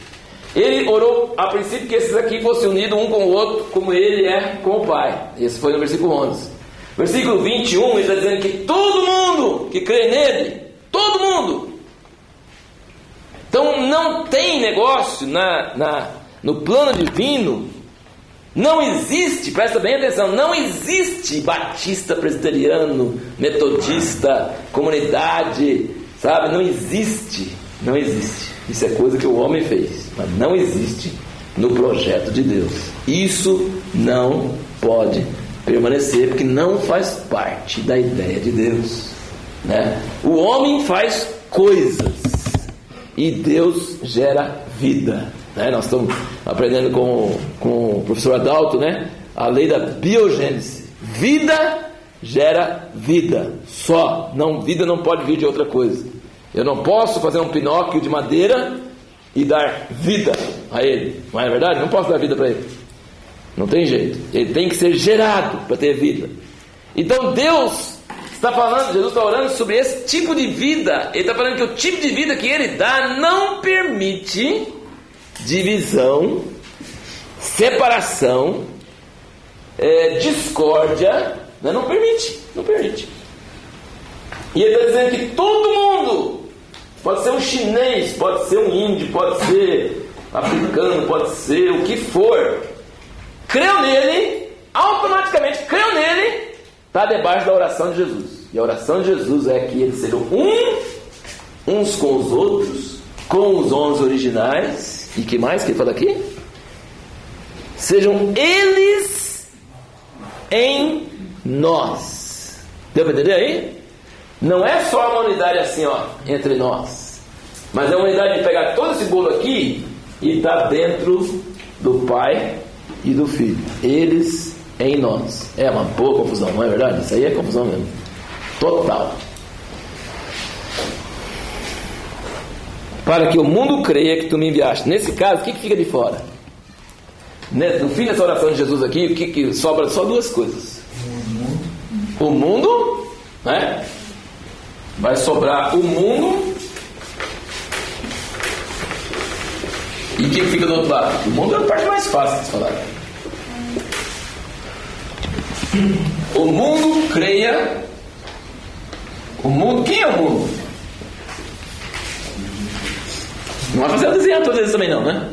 Ele orou a princípio que esses aqui fossem unidos um com o outro, como ele é com o Pai. Esse foi no versículo 11. Versículo 21, ele está dizendo que todo mundo que crê nele, todo mundo. Então não tem negócio no plano divino. Não existe, presta bem atenção, não existe batista, presbiteriano, metodista, comunidade, sabe? Não existe. Isso é coisa que o homem fez, mas não existe no projeto de Deus. Isso não pode permanecer, porque não faz parte da ideia de Deus, né? O homem faz coisas e Deus gera vida, né? Nós estamos aprendendo com o professor Adalto, né? A lei da biogênese. Vida gera vida só. Vida não pode vir de outra coisa. Eu não posso fazer um Pinóquio de madeira e dar vida a ele. Não é verdade? Não posso dar vida para ele. Não tem jeito. Ele tem que ser gerado para ter vida. Então Deus está falando, Jesus está orando sobre esse tipo de vida. Ele está falando que o tipo de vida que ele dá não permite divisão, separação, discórdia. Não permite. E ele está dizendo que todo mundo, pode ser um chinês, pode ser um índio, pode ser africano, pode ser o que for, creu nele, automaticamente creu nele, está debaixo da oração de Jesus. E a oração de Jesus é que eles sejam uns com os outros, com os 11 originais. E que mais que ele fala aqui? Sejam eles em nós. Deu para entender aí? Não é só uma unidade assim, ó, entre nós, mas é uma unidade de pegar todo esse bolo aqui e estar dentro do Pai e do Filho. Eles em nós. É uma boa confusão, não é verdade? Isso aí é confusão mesmo. Total. Para que o mundo creia que tu me enviaste. Nesse caso, o que fica de fora? No fim dessa oração de Jesus aqui, o que sobra? Só duas coisas. O mundo, né? Vai sobrar o mundo. E o que fica do outro lado? O mundo é a parte mais fácil de falar. O mundo creia. O mundo, quem é o mundo? Não vai fazer eu desenhar todas eles também não, né?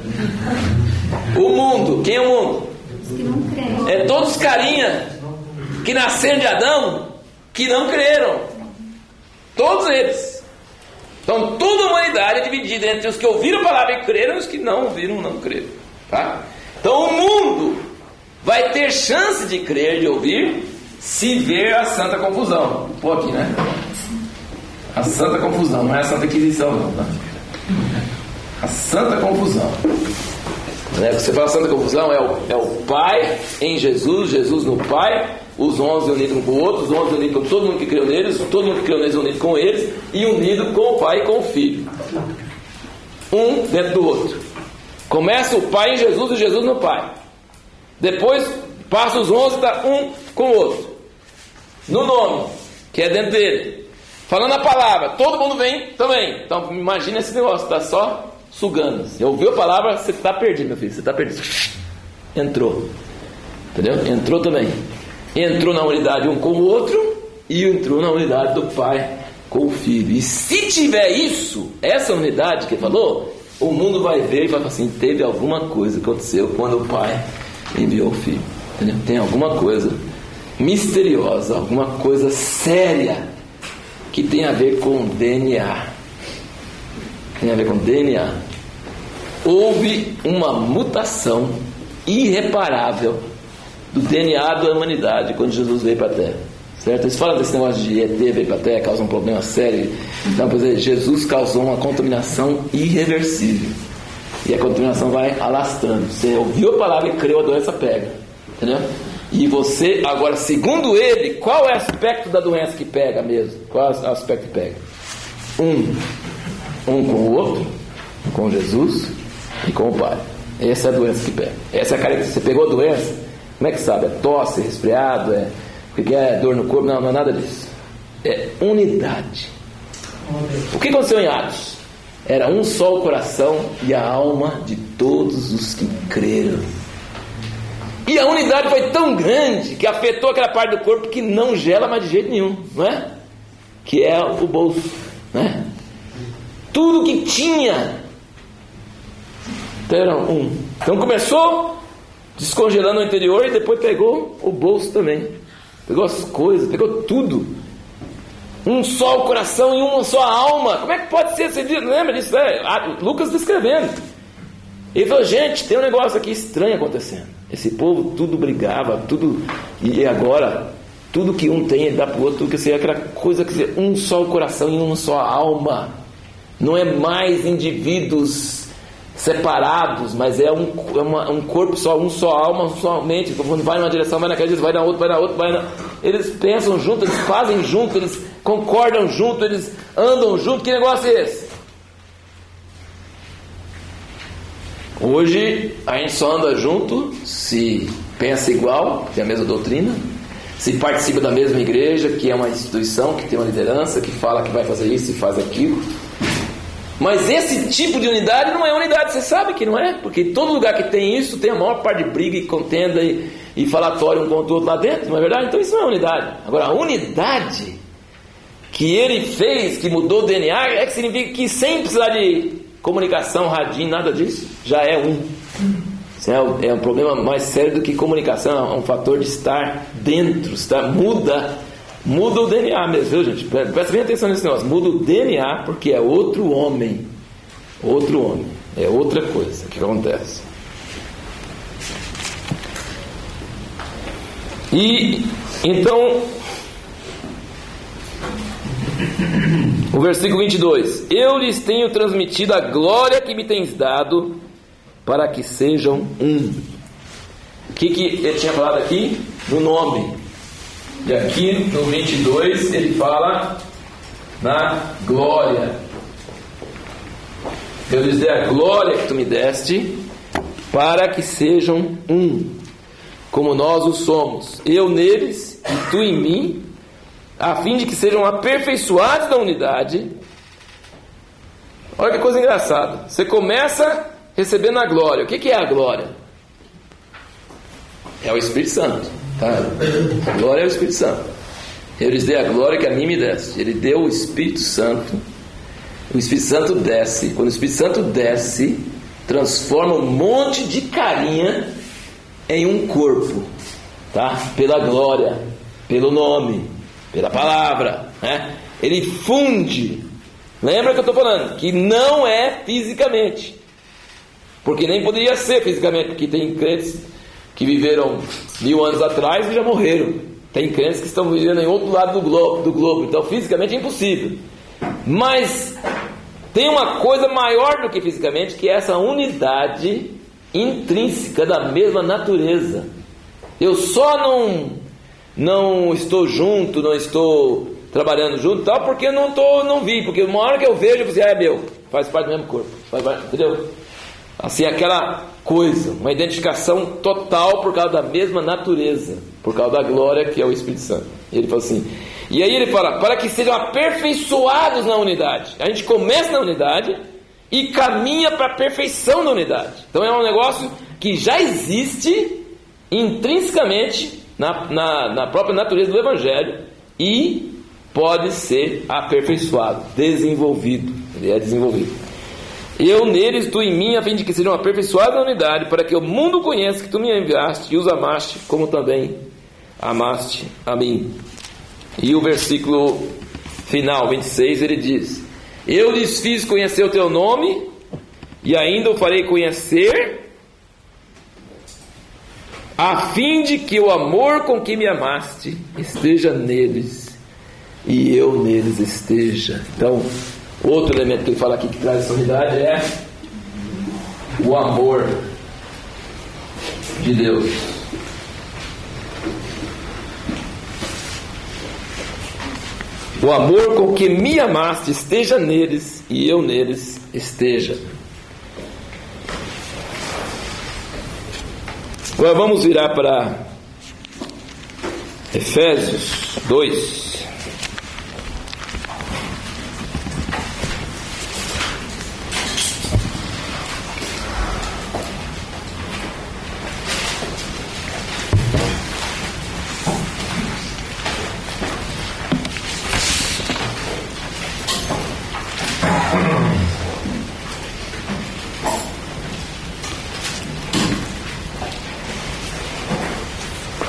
O mundo, quem é o mundo?
Os que não creem.
É todos os carinha que nasceram de Adão que não creram. Todos eles. Então toda a humanidade é dividida entre os que ouviram a palavra e creram e os que não ouviram não creram, tá? Então o mundo vai ter chance de crer, de ouvir, se ver a santa confusão. Pô, aqui, né? A santa confusão, não é a santa inquisição não, tá? A santa confusão. Você fala santa confusão, é o Pai em Jesus, Jesus no Pai, os 11 unidos um com o outro, os 11 unidos com todo mundo que creu neles, todo mundo que creu neles unido com eles, e unido com o Pai e com o Filho. Um dentro do outro. Começa o Pai em Jesus e Jesus no Pai. Depois passa os 11 e está um com o outro. No nome, que é dentro dele. Falando a palavra, todo mundo vem também. Então imagina esse negócio, está só sugando. Você ouviu a palavra, você está perdido, meu filho. Você está perdido. Entrou. Entendeu? Entrou também. Entrou na unidade um com o outro e entrou na unidade do Pai com o Filho. E se tiver isso, essa unidade que ele falou, o mundo vai ver e vai falar assim: teve alguma coisa que aconteceu quando o Pai enviou o Filho. Entendeu? Tem alguma coisa misteriosa, alguma coisa séria que tem a ver com DNA. Tem a ver com DNA. Houve uma mutação irreparável do DNA da humanidade quando Jesus veio para a Terra. Certo? Eles falam desse negócio de ET veio para a Terra, causa um problema sério. Então, por exemplo, Jesus causou uma contaminação irreversível. E a contaminação vai alastrando. Você ouviu a palavra e creu, a doença pega. Entendeu? E você, agora, segundo ele, qual é o aspecto da doença que pega mesmo? Qual é o aspecto que pega? Um com o outro, com Jesus e com o Pai. Essa é a doença que pega. Essa é a característica. Você pegou a doença, como é que sabe? É tosse, é resfriado, é dor no corpo? Não, não é nada disso. É unidade. O que aconteceu em Atos? Era um só o coração e a alma de todos os que creram. E a unidade foi tão grande que afetou aquela parte do corpo que não gela mais de jeito nenhum, não é? Que é o bolso, né? Tudo que tinha era um. Então começou descongelando o interior e depois pegou o bolso também. Pegou as coisas, pegou tudo. Um só o coração e uma só a alma. Como é que pode ser? Você lembra disso? Lucas descrevendo. Ele falou, gente, tem um negócio aqui estranho acontecendo. Esse povo tudo brigava, tudo. E agora, tudo que um tem, ele dá para o outro, que seria aquela coisa que seria um só o coração e uma só a alma. Não é mais indivíduos separados, mas é um corpo só, um só alma, um só mente. Quando vai numa direção, vai naquela, vai na outra, vai na outra, vai na... Eles pensam junto, eles fazem junto, eles concordam junto, eles andam junto. Que negócio é esse? Hoje a gente só anda junto se pensa igual, tem a mesma doutrina, se participa da mesma igreja, que é uma instituição, que tem uma liderança, que fala que vai fazer isso e faz aquilo. Mas esse tipo de unidade não é unidade, você sabe que não é? Porque todo lugar que tem isso tem a maior parte de briga e contenda e falatório um contra o outro lá dentro, não é verdade? Então isso não é unidade. Agora, a unidade que ele fez, que mudou o DNA, é que significa que sem precisar de comunicação, radinho, nada disso, já é um. Isso é um problema mais sério do que comunicação, é um fator de estar dentro, muda o DNA mesmo, viu, gente? Presta bem atenção nesse negócio. Muda o DNA porque é outro homem. Outro homem. É outra coisa que acontece. E então, o versículo 22: Eu lhes tenho transmitido a glória que me tens dado, para que sejam um. O que ele tinha falado aqui? No nome. E aqui no 22 ele fala na glória. Eu lhes dei a glória que tu me deste, para que sejam um, como nós o somos, eu neles e tu em mim, a fim de que sejam aperfeiçoados na unidade. Olha que coisa engraçada. Você começa recebendo a glória. O que é a glória? É o Espírito Santo. Tá? A glória é o Espírito Santo. Eu lhes dei a glória que a mim me deste. Ele deu o Espírito Santo. O Espírito Santo desce. Quando o Espírito Santo desce, transforma um monte de carinha em um corpo, tá? Pela glória, pelo nome, pela palavra, né? Ele funde. Lembra que eu estou falando? Que não é fisicamente, porque nem poderia ser fisicamente, porque tem crentes que viveram 1000 anos atrás e já morreram. Tem crentes que estão vivendo em outro lado do globo. Então fisicamente é impossível. Mas tem uma coisa maior do que fisicamente, que é essa unidade intrínseca da mesma natureza. Eu só não estou junto, não estou trabalhando junto, tal, porque eu não vi. Porque uma hora que eu vejo, eu falo assim, meu, faz parte do mesmo corpo. Entendeu? Assim, aquela coisa, uma identificação total por causa da mesma natureza, por causa da glória que é o Espírito Santo. E ele fala assim, e aí ele fala, para que sejam aperfeiçoados na unidade. A gente começa na unidade e caminha para a perfeição da unidade. Então é um negócio que já existe intrinsecamente na própria natureza do Evangelho e pode ser aperfeiçoado, desenvolvido. Ele é desenvolvido. Eu neles, tu em mim, a fim de que sejam aperfeiçoados na unidade, para que o mundo conheça que tu me enviaste e os amaste, como também amaste a mim. E o versículo final, 26, ele diz: eu lhes fiz conhecer o teu nome, e ainda o farei conhecer, a fim de que o amor com que me amaste esteja neles, e eu neles esteja. Então, outro elemento que ele fala aqui que traz essa unidade é o amor de Deus. O amor com que me amaste esteja neles e eu neles esteja. Agora vamos virar para Efésios 2.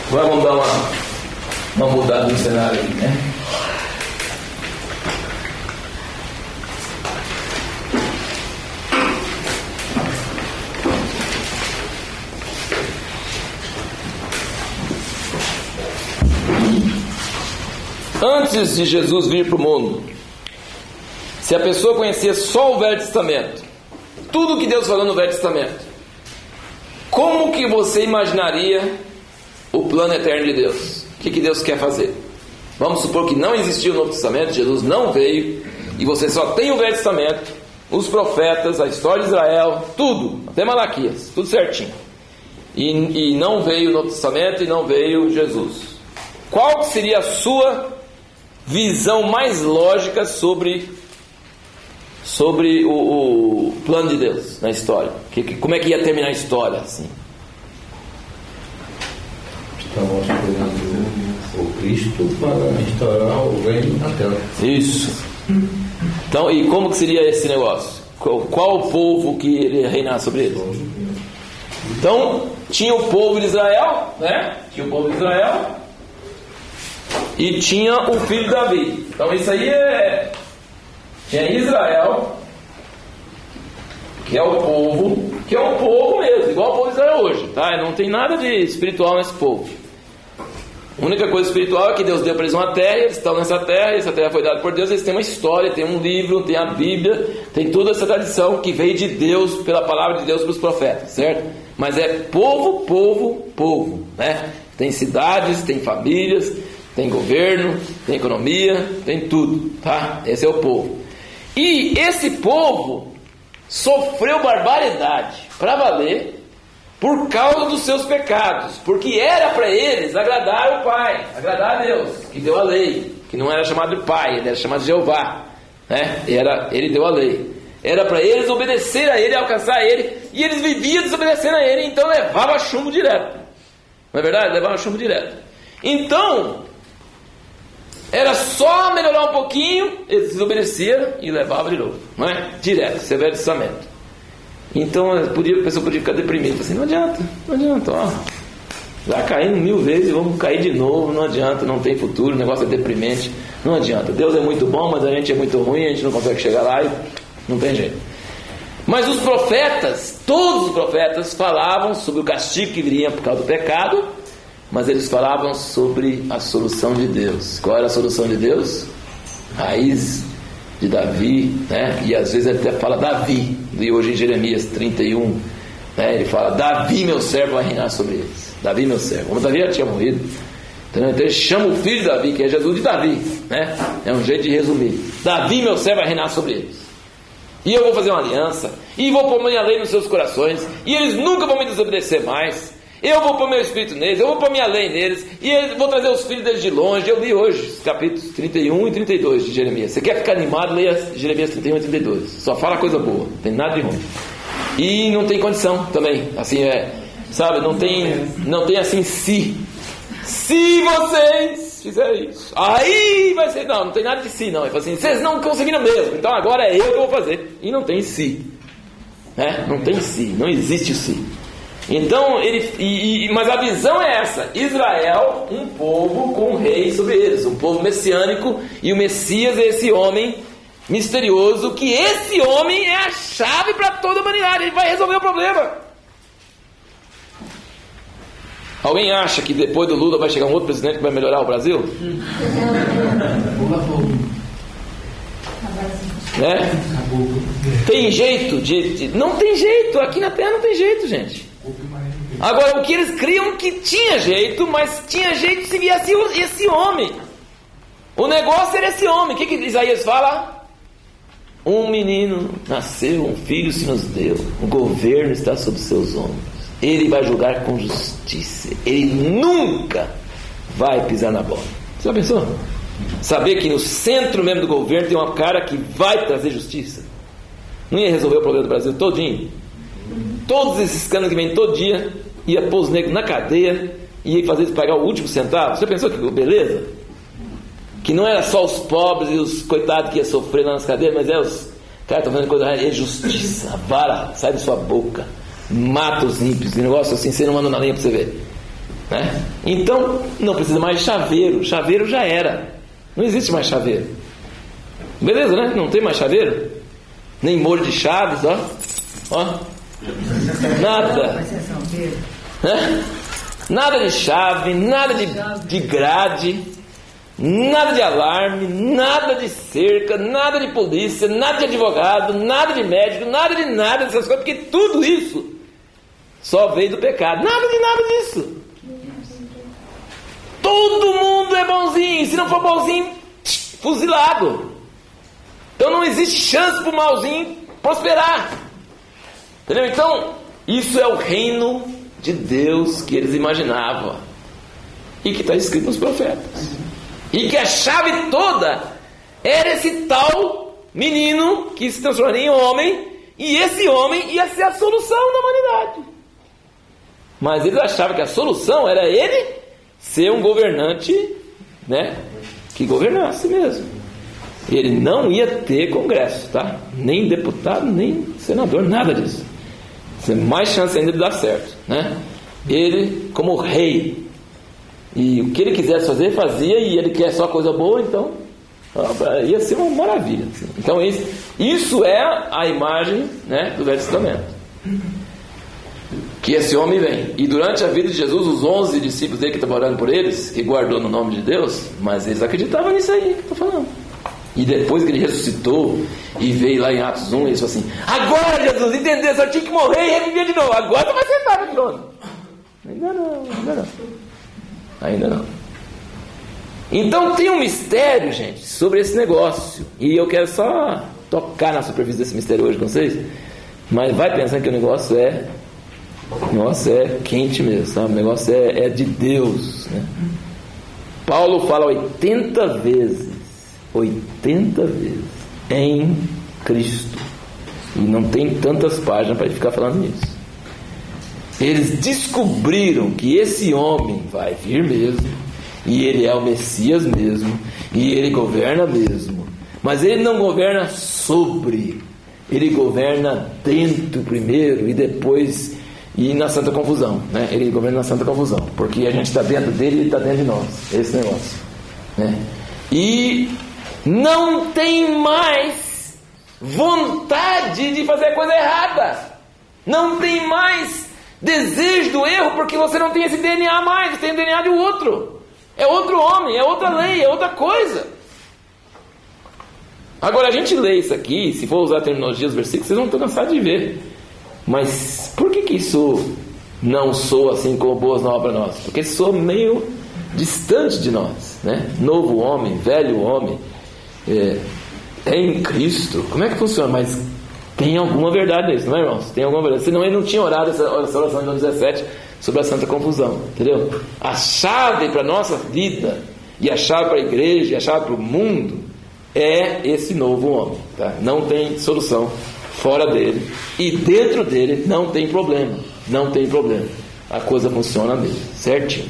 Vamos dar uma mudada no cenário aqui, né? Antes de Jesus vir para o mundo, se a pessoa conhecia só o Velho Testamento, tudo que Deus falou no Velho Testamento, como que você imaginaria o plano eterno de Deus? O que Deus quer fazer? Vamos supor que não existia o Novo Testamento, Jesus não veio, e você só tem o Velho Testamento, os profetas, a história de Israel, tudo, até Malaquias, tudo certinho. E não veio o Novo Testamento e não veio Jesus. Qual seria a sua visão mais lógica sobre o plano de Deus na história? Como é que ia terminar a história assim?
Estamos esperando o Cristo para instaurar o reino na terra.
Isso. Então, e como que seria esse negócio? Qual o povo que iria reinar sobre eles? Então, tinha o povo de Israel, né? Tinha o povo de Israel e tinha o filho de Davi. Então, isso aí tinha Israel, que é o povo mesmo, igual o povo de Israel hoje, tá? Não tem nada de espiritual nesse povo. A única coisa espiritual é que Deus deu para eles uma terra, eles estão nessa terra, e essa terra foi dada por Deus, eles têm uma história, tem um livro, tem a Bíblia, tem toda essa tradição que veio de Deus, pela palavra de Deus para os profetas, certo? Mas é povo, né? Tem cidades, tem famílias, tem governo, tem economia, tem tudo, tá? Esse é o povo. E esse povo sofreu barbaridade, para valer, por causa dos seus pecados, porque era para eles agradar o Pai, agradar a Deus, que deu a lei, que não era chamado de Pai, ele era chamado de Jeová, né? Ele deu a lei, era para eles obedecer a Ele, alcançar Ele, e eles viviam desobedecendo a Ele, então levava chumbo direto, não é verdade? Levava chumbo direto. Então era só melhorar um pouquinho, eles desobedeciam e levavam de novo, não é? Direto, esse é o Velho Testamento. Então a pessoa podia ficar deprimida, assim, não adianta, ó, já caímos 1000 vezes, vamos cair de novo, não adianta, não tem futuro, o negócio é deprimente, não adianta, Deus é muito bom, mas a gente é muito ruim, a gente não consegue chegar lá e não tem jeito. Mas os profetas, todos os profetas falavam sobre o castigo que viria por causa do pecado, mas eles falavam sobre a solução de Deus. Qual era a solução de Deus? Raiz de Davi, né? E às vezes ele até fala Davi, e hoje em Jeremias 31, né? Ele fala: Davi meu servo vai reinar sobre eles. Davi meu servo, como Davi já tinha morrido, então ele chama o filho de Davi, que é Jesus, de Davi, né? É um jeito de resumir. Davi meu servo vai reinar sobre eles, e eu vou fazer uma aliança, e vou pôr minha lei nos seus corações, e eles nunca vão me desobedecer mais. Eu vou pôr meu espírito neles, eu vou pôr minha lei neles, e vou trazer os filhos deles de longe. Eu li hoje os capítulos 31 e 32 de Jeremias. Você quer ficar animado, leia Jeremias 31 e 32. Só fala coisa boa, não tem nada de ruim. E não tem condição também, assim, sabe, não tem assim, se vocês fizerem isso, aí vai ser, não tem nada de si não, é assim, vocês não conseguiram mesmo, então agora é eu que vou fazer, e não tem se, né? Não tem si, não existe o si. Então, mas a visão é essa: Israel, um povo com um rei sobre eles, um povo messiânico, e o Messias é esse homem misterioso, que esse homem é a chave para toda a humanidade, ele vai resolver o problema. Alguém acha que depois do Lula vai chegar um outro presidente que vai melhorar o Brasil? Né? Tem jeito não tem jeito, aqui na Terra não tem jeito, gente. Agora, o que eles criam que tinha jeito, mas tinha jeito se viesse esse homem. O negócio era esse homem. O que Isaías fala? Um menino nasceu, um filho se nos deu, o governo está sob seus ombros, ele vai julgar com justiça, ele nunca vai pisar na bola. Você já pensou? Saber que no centro mesmo do governo tem uma cara que vai trazer justiça. Não ia resolver o problema do Brasil todinho? Todos esses escândalos que vêm todo dia, ia pôr os negros na cadeia, ia fazer eles pagar o último centavo. Você pensou que beleza? Que não era só os pobres e os coitados que iam sofrer lá nas cadeias, mas os caras estão fazendo coisa errada. É justiça, a vara sai da sua boca, mata os ímpios, e negócio assim, você não manda na linha para você ver, né? Então não precisa mais de chaveiro. Chaveiro já era, não existe mais chaveiro, beleza, né? Não tem mais chaveiro, nem molho de chaves, ó, nada, nada de chave, nada de grade, nada de alarme, nada de cerca, nada de polícia, nada de advogado, nada de médico, nada dessas coisas, porque tudo isso só veio do pecado. Nada disso. Todo mundo é bonzinho, se não for bonzinho, fuzilado. Então não existe chance para o malzinho prosperar. Entendeu? Então, isso é o reino de Deus que eles imaginavam e que está escrito nos profetas. E que a chave toda era esse tal menino que se transformaria em homem, e esse homem ia ser a solução da humanidade. Mas eles achavam que a solução era ele ser um governante, né, que governasse mesmo. Ele não ia ter congresso, tá? Nem deputado, nem senador, nada disso. Tem mais chance ainda de dar certo, né? Ele como rei, e o que ele quisesse fazer, fazia, e ele quer só coisa boa, então ia ser uma maravilha, assim. Então isso é a imagem, né, do Velho Testamento, que esse homem vem. E durante a vida de Jesus, os 11 discípulos dele que estavam orando por eles, que guardou no nome de Deus, mas eles acreditavam nisso aí que eu estou falando. E depois que ele ressuscitou e veio lá em Atos 1, eles falaram assim: agora Jesus, entendeu? Só tinha que morrer e reviver de novo, agora você vai sentar no trono. Ainda não. Então tem um mistério, gente, sobre esse negócio, e eu quero só tocar na superfície desse mistério hoje com vocês, mas vai pensando que o negócio é quente mesmo, sabe? O negócio é de Deus, né? Paulo fala 80 vezes em Cristo, e não tem tantas páginas para ele ficar falando nisso. Eles descobriram que esse homem vai vir mesmo, e ele é o Messias mesmo, e ele governa mesmo, mas ele não governa sobre, ele governa dentro primeiro e depois e na santa confusão, né? Ele governa na santa confusão, porque a gente está dentro dele e ele está dentro de nós, esse negócio, né? E não tem mais vontade de fazer coisa errada, não tem mais desejo do erro, porque você não tem esse DNA mais, você tem o DNA de outro, é outro homem, é outra lei, é outra coisa. Agora a gente lê isso aqui, se for usar a terminologia dos versículos, vocês vão estar cansados de ver, mas por que isso não soa assim como boas novas para nós? Porque soa meio distante de nós, né? Novo homem, velho homem, é em Cristo. Como é que funciona? Mas tem alguma verdade nisso, não é, irmãos? Tem alguma verdade. Senão ele não tinha orado essa oração de 17 sobre a santa confusão, entendeu? A chave para a nossa vida, e a chave para a igreja, e a chave para o mundo, é esse novo homem, tá? Não tem solução fora dele, e dentro dele não tem problema, a coisa funciona mesmo, certinho.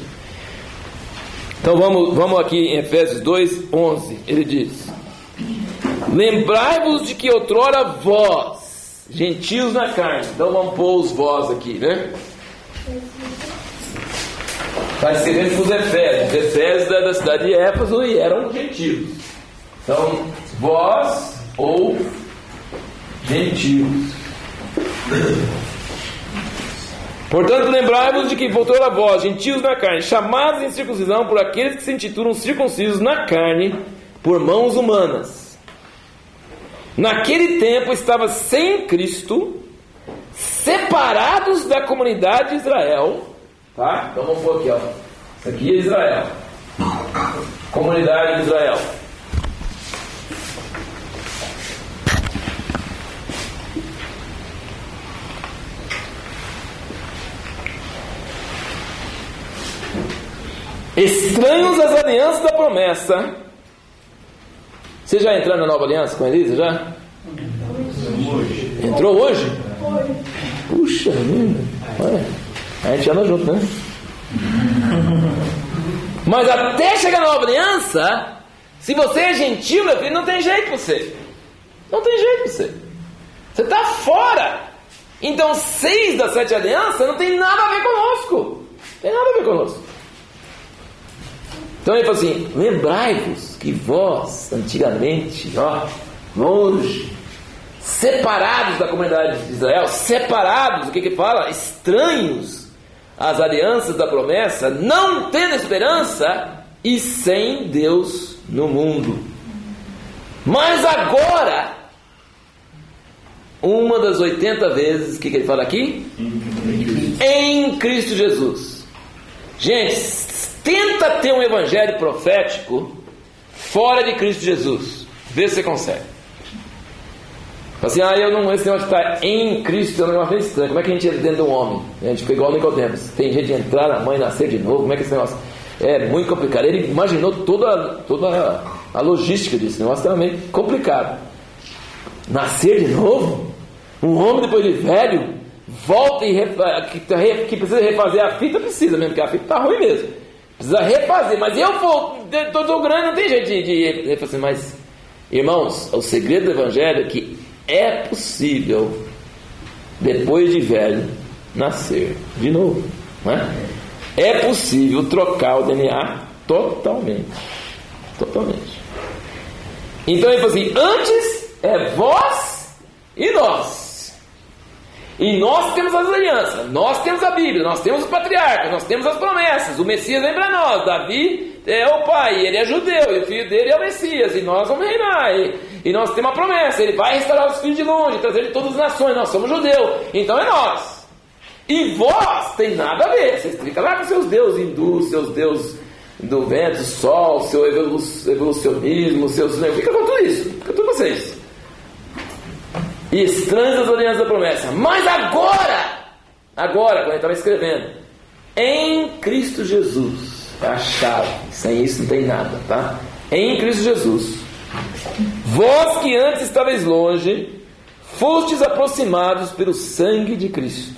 Então vamos aqui em Efésios 2:11, ele diz: lembrai-vos de que outrora vós gentios na carne. Então vamos pôr os vós aqui, né? Está escrevendo para os Efésios. Os Efésios da cidade de Éfeso e eram gentios. Então, vós ou gentios. Portanto, lembrai-vos de que voltou a vós, gentios na carne, chamados em circuncisão por aqueles que se intitulam circuncisos na carne, por mãos humanas. Naquele tempo estava sem Cristo, separados da comunidade de Israel. Tá? Então vamos pôr aqui, ó. Isso aqui é Israel. Comunidade de Israel. Estranhos às alianças da promessa. Você já entrou na nova aliança com a Elisa? Já? Entrou hoje? Puxa vida. Olha, a gente anda junto, né? Mas até chegar na nova aliança, se você é gentil, meu filho, não tem jeito pra você. Não tem jeito pra você. Você está fora. Então 6 das 7 alianças não tem nada a ver conosco. Tem nada a ver conosco. Então ele falou assim: lembrai-vos que vós, antigamente, longe, separados da comunidade de Israel, separados, o que fala? Estranhos às alianças da promessa, não tendo esperança e sem Deus no mundo. Mas agora, uma das 80 vezes, o que ele fala aqui? Em Cristo Jesus. Gente, tenta ter um evangelho profético fora de Cristo Jesus. Vê se você consegue. Assim, esse negócio de estar em Cristo é um negócio estranho. Como é que a gente entra dentro de um homem? A gente fica igual Nicodemos. Tem jeito de entrar na mãe e nascer de novo. Como é que esse negócio? É muito complicado. Ele imaginou toda a logística disso. O negócio é também complicado. Nascer de novo? Um homem depois de velho volta e que precisa refazer a fita, precisa mesmo, porque a fita está ruim mesmo. Precisa refazer, mas eu estou grande, não tem jeito de refazer. Mas, irmãos, o segredo do evangelho é que é possível, depois de velho, nascer de novo, não é? É possível trocar o DNA totalmente. Então ele falou assim: antes é vós e nós. E nós temos as alianças, nós temos a Bíblia, nós temos os patriarcas, nós temos as promessas. O Messias vem para nós. Davi é o pai, ele é judeu, e o filho dele é o Messias, e nós vamos reinar. E nós temos uma promessa: ele vai restaurar os filhos de longe, trazer de todas as nações. Nós somos judeus, então é nós. E vós tem nada a ver. Vocês ficam lá com seus deuses hindus, seus deuses do vento, do sol, seu evolucionismo, fica com tudo isso, fica com vocês. E estranhos às alianças da promessa. Mas agora, quando ele estava escrevendo, em Cristo Jesus, é a chave. Sem isso não tem nada, tá? Em Cristo Jesus, vós que antes estáveis longe, fostes aproximados pelo sangue de Cristo.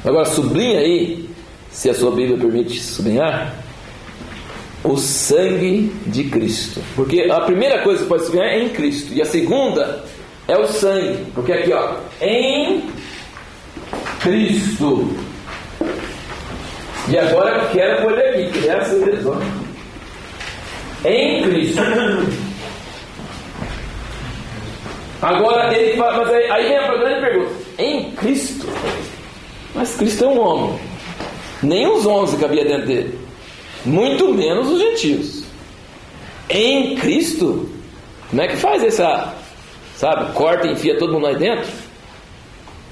Agora sublinha aí, se a sua Bíblia permite sublinhar, o sangue de Cristo. Porque a primeira coisa que você pode sublinhar é em Cristo, e a segunda é o sangue. Porque aqui, ó, em Cristo. E agora eu quero pôr ele aqui, que é essa visão. Em Cristo. Agora ele fala, mas aí vem a grande pergunta: em Cristo? Mas Cristo é um homem. Nem os 11 cabia dentro dele, muito menos os gentios. Em Cristo? Como é que faz essa, corta e enfia todo mundo lá dentro?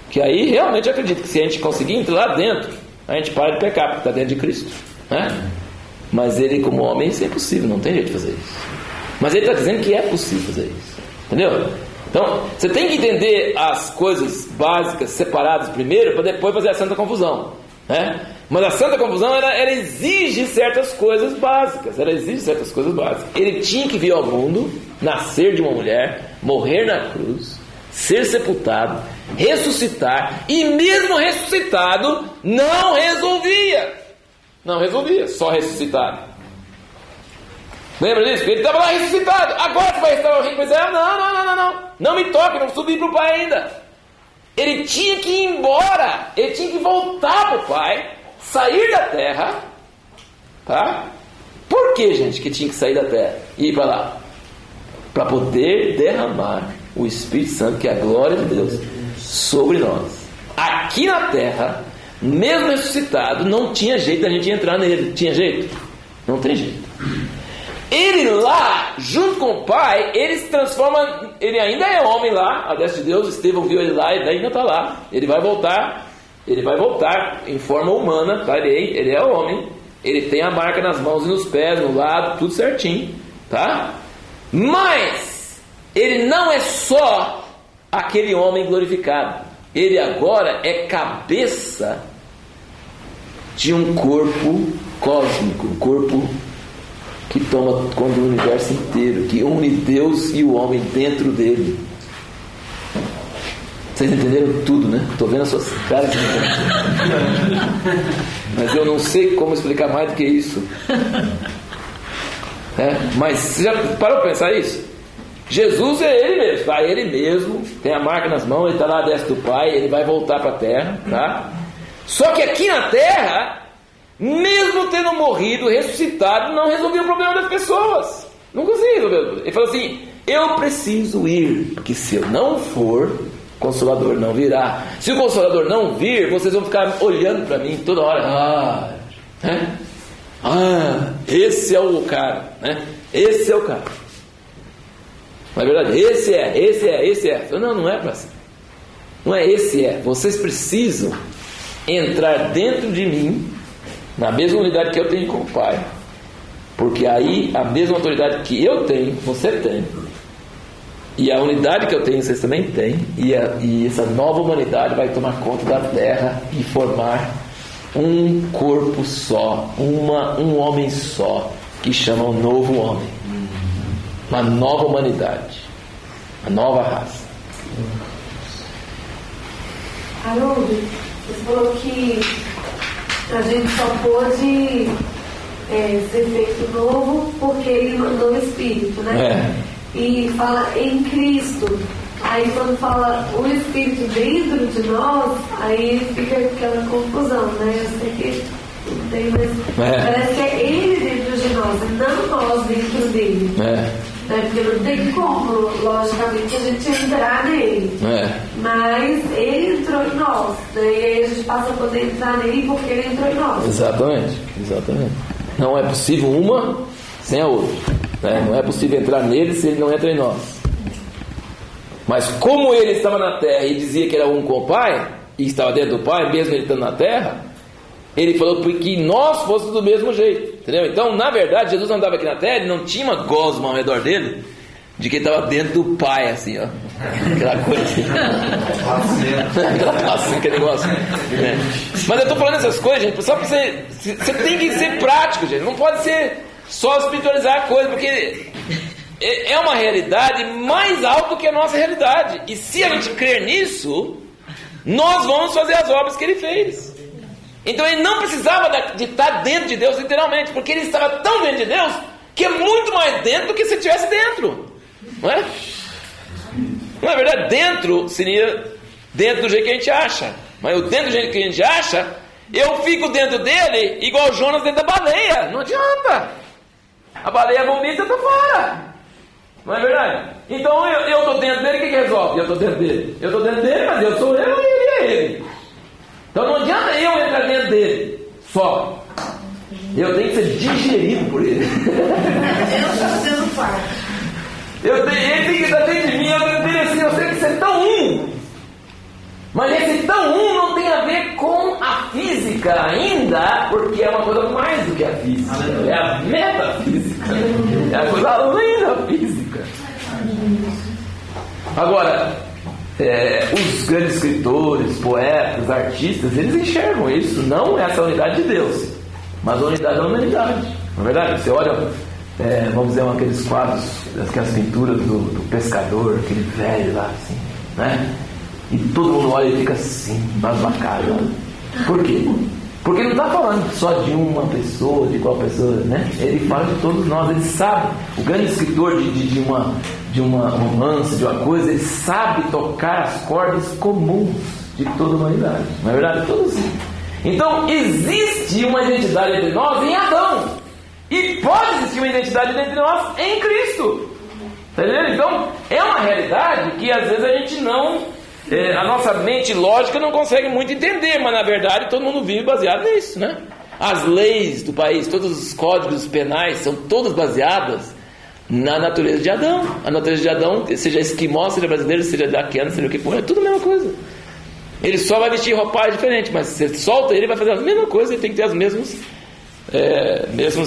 Que aí realmente eu acredito que se a gente conseguir entrar lá dentro, a gente para de pecar, porque está dentro de Cristo, né? Mas ele como homem, isso é impossível, não tem jeito de fazer isso. Mas ele está dizendo que é possível fazer isso, entendeu? Então, você tem que entender as coisas básicas separadas primeiro, para depois fazer a santa confusão, né? Mas a santa confusão, ela exige certas coisas básicas. Ele tinha que vir ao mundo, nascer de uma mulher, morrer na cruz, ser sepultado, ressuscitar, e mesmo ressuscitado, não resolvia, só ressuscitado. Lembra disso? Ele estava lá ressuscitado. Agora você vai restaurar o reino para Israel? Não. Não me toque, não subi para o Pai ainda. Ele tinha que ir embora. Ele tinha que voltar para o Pai, sair da terra. Tá? Por que, gente, que tinha que sair da terra e ir para lá? Para poder derramar o Espírito Santo, que é a glória de Deus, sobre nós. Aqui na terra, mesmo ressuscitado, não tinha jeito da gente entrar nele. Tinha jeito? Não tem jeito. Ele lá, junto com o Pai, ele se transforma. Ele ainda é homem lá, a destra de Deus. Estevão viu ele lá, ele ainda está lá. Ele vai voltar em forma humana, tá? Ele é homem. Ele tem a marca nas mãos e nos pés, no lado, tudo certinho, tá? Mas ele não é só aquele homem glorificado. Ele agora é cabeça de um corpo cósmico, um corpo que toma conta do universo inteiro, que une Deus e o homem dentro dele. Vocês entenderam tudo, né? Estou vendo as suas caras. Mas eu não sei como explicar mais do que isso. Mas você já parou para pensar isso? Jesus é Ele mesmo, tá? Ele mesmo tem a marca nas mãos, Ele está lá à destra do Pai, Ele vai voltar para a terra, tá? Só que aqui na terra, mesmo tendo morrido, ressuscitado, não resolveu o problema das pessoas. Não conseguiu resolver. Ele falou assim: eu preciso ir, porque se eu não for, o Consolador não virá. Se o Consolador não vir, vocês vão ficar olhando para mim toda hora. Esse é o cara, né? Esse é o cara. Não é verdade? Esse é. Não é para ser. Não é esse é. Vocês precisam entrar dentro de mim, na mesma unidade que eu tenho com o Pai, porque aí a mesma autoridade que eu tenho, você tem, e a unidade que eu tenho, vocês também têm, e essa nova humanidade vai tomar conta da terra e formar um corpo só, um homem só, que chama o novo homem, uma nova humanidade, uma nova raça.
Haroldo, você falou que a gente só pôde ser feito novo porque Ele mandou o Espírito, né? E fala em Cristo. Aí quando fala o Espírito dentro de nós, aí fica aquela confusão, né? Eu sei que não tem mais. Parece que é Ele dentro de nós, e não nós dentro dele. Porque não tem como, logicamente, a gente entrar nele. Mas Ele entrou em nós, né? E aí a gente passa a poder entrar nele porque Ele entrou em nós.
Exatamente. Não é possível uma sem a outra, né? Não é possível entrar nele se Ele não entra em nós. Mas como Ele estava na terra e dizia que era um com o Pai, e estava dentro do Pai, mesmo Ele estando na terra, Ele falou que nós fôssemos do mesmo jeito, entendeu? Então, na verdade, Jesus andava aqui na terra, Ele não tinha uma gosma ao redor dele de que Ele estava dentro do Pai, assim, ó. Aquela coisa assim. Aquele negócio. Mas eu estou falando essas coisas, gente, só para você. Você tem que ser prático, gente. Não pode ser só espiritualizar a coisa, porque é uma realidade mais alta do que a nossa realidade. E se a gente crer nisso, nós vamos fazer as obras que Ele fez. Então Ele não precisava de estar dentro de Deus literalmente, porque Ele estava tão dentro de Deus que é muito mais dentro do que se estivesse dentro. Não é? Não é verdade? Dentro seria dentro do jeito que a gente acha. Mas o dentro do jeito que a gente acha, eu fico dentro dele igual Jonas dentro da baleia. Não adianta. A baleia vomita e eu estou fora. Não é verdade? Então eu estou dentro dele, o que resolve? Eu estou dentro dele. Eu estou dentro dele, mas eu sou eu e ele é ele. Então não adianta eu entrar dentro dele só. Eu tenho que ser digerido por ele.
Eu estou fazendo parte.
Ele tem que estar dentro de mim. Eu tenho que ser tão um. Mas esse tão um não tem a ver com a física ainda, porque é uma coisa mais do que a física. É a metafísica. É a coisa além da física. Agora, os grandes escritores, poetas, artistas, eles enxergam isso, não essa unidade de Deus, mas a unidade da humanidade. Não é verdade? Você olha, vamos dizer, aqueles quadros, aquelas pinturas do pescador, aquele velho lá, assim, né? E todo mundo olha e fica assim, embasbacado. Por quê? Porque não está falando só de uma pessoa, de qual pessoa, né? Ele fala de todos nós, ele sabe. O grande escritor de uma romance, de uma coisa, ele sabe tocar as cordas comuns de toda a humanidade. Não é verdade? Todos sim. Então, existe uma identidade entre nós em Adão. E pode existir uma identidade entre nós em Cristo. Está entendendo? Então, é uma realidade que às vezes a gente não... a nossa mente lógica não consegue muito entender, mas na verdade todo mundo vive baseado nisso, né? As leis do país, todos os códigos penais são todas baseadas na natureza de Adão. A natureza de Adão, seja esquimó, seja brasileiro, seja daquiano, seja o que for, é tudo a mesma coisa. Ele só vai vestir roupagem diferente, mas se você solta ele, vai fazer a mesma coisa, ele tem que ter os mesmos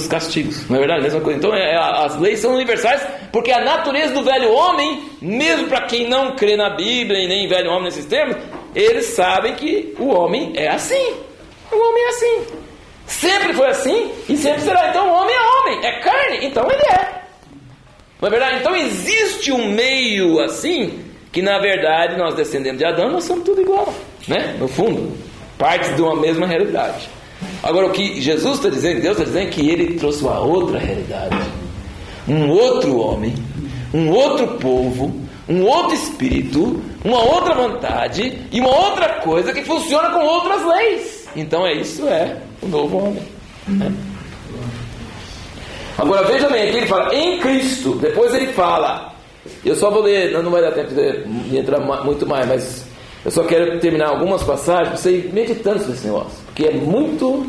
castigos, não é verdade? A mesma coisa. Então as leis são universais, porque a natureza do velho homem, mesmo para quem não crê na Bíblia e nem velho homem nesses termos, eles sabem que o homem é assim. O homem é assim, sempre foi assim e sempre será. Então o homem é homem, é carne, então ele é. Não é verdade? Então existe um meio assim, que na verdade nós descendemos de Adão, nós somos tudo igual, né? No fundo, partes de uma mesma realidade. Agora o que Jesus está dizendo, Deus está dizendo, que Ele trouxe uma outra realidade, um outro homem, um outro povo, um outro espírito, uma outra vontade e uma outra coisa que funciona com outras leis. Então isso é o novo homem, né? Agora veja bem, aqui ele fala em Cristo, depois ele fala, eu só vou ler, não vai dar tempo de entrar muito mais, mas eu só quero terminar algumas passagens para você ir meditando sobre esse negócio, porque é muito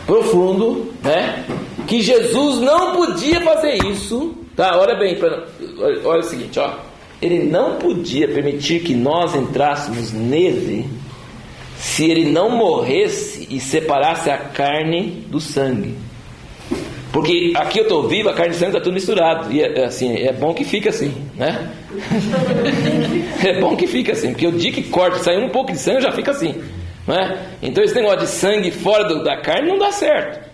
profundo, né? Que Jesus não podia fazer isso, tá? Olha bem, olha o seguinte, ó. Ele não podia permitir que nós entrássemos nele se ele não morresse e separasse a carne do sangue. Porque aqui eu estou vivo, a carne e o sangue está tudo misturado. E assim, é bom que fique assim, né? É bom que fique assim, porque o dia que corta, sai um pouco de sangue, já fica assim, né? Então esse negócio de sangue fora da carne não dá certo,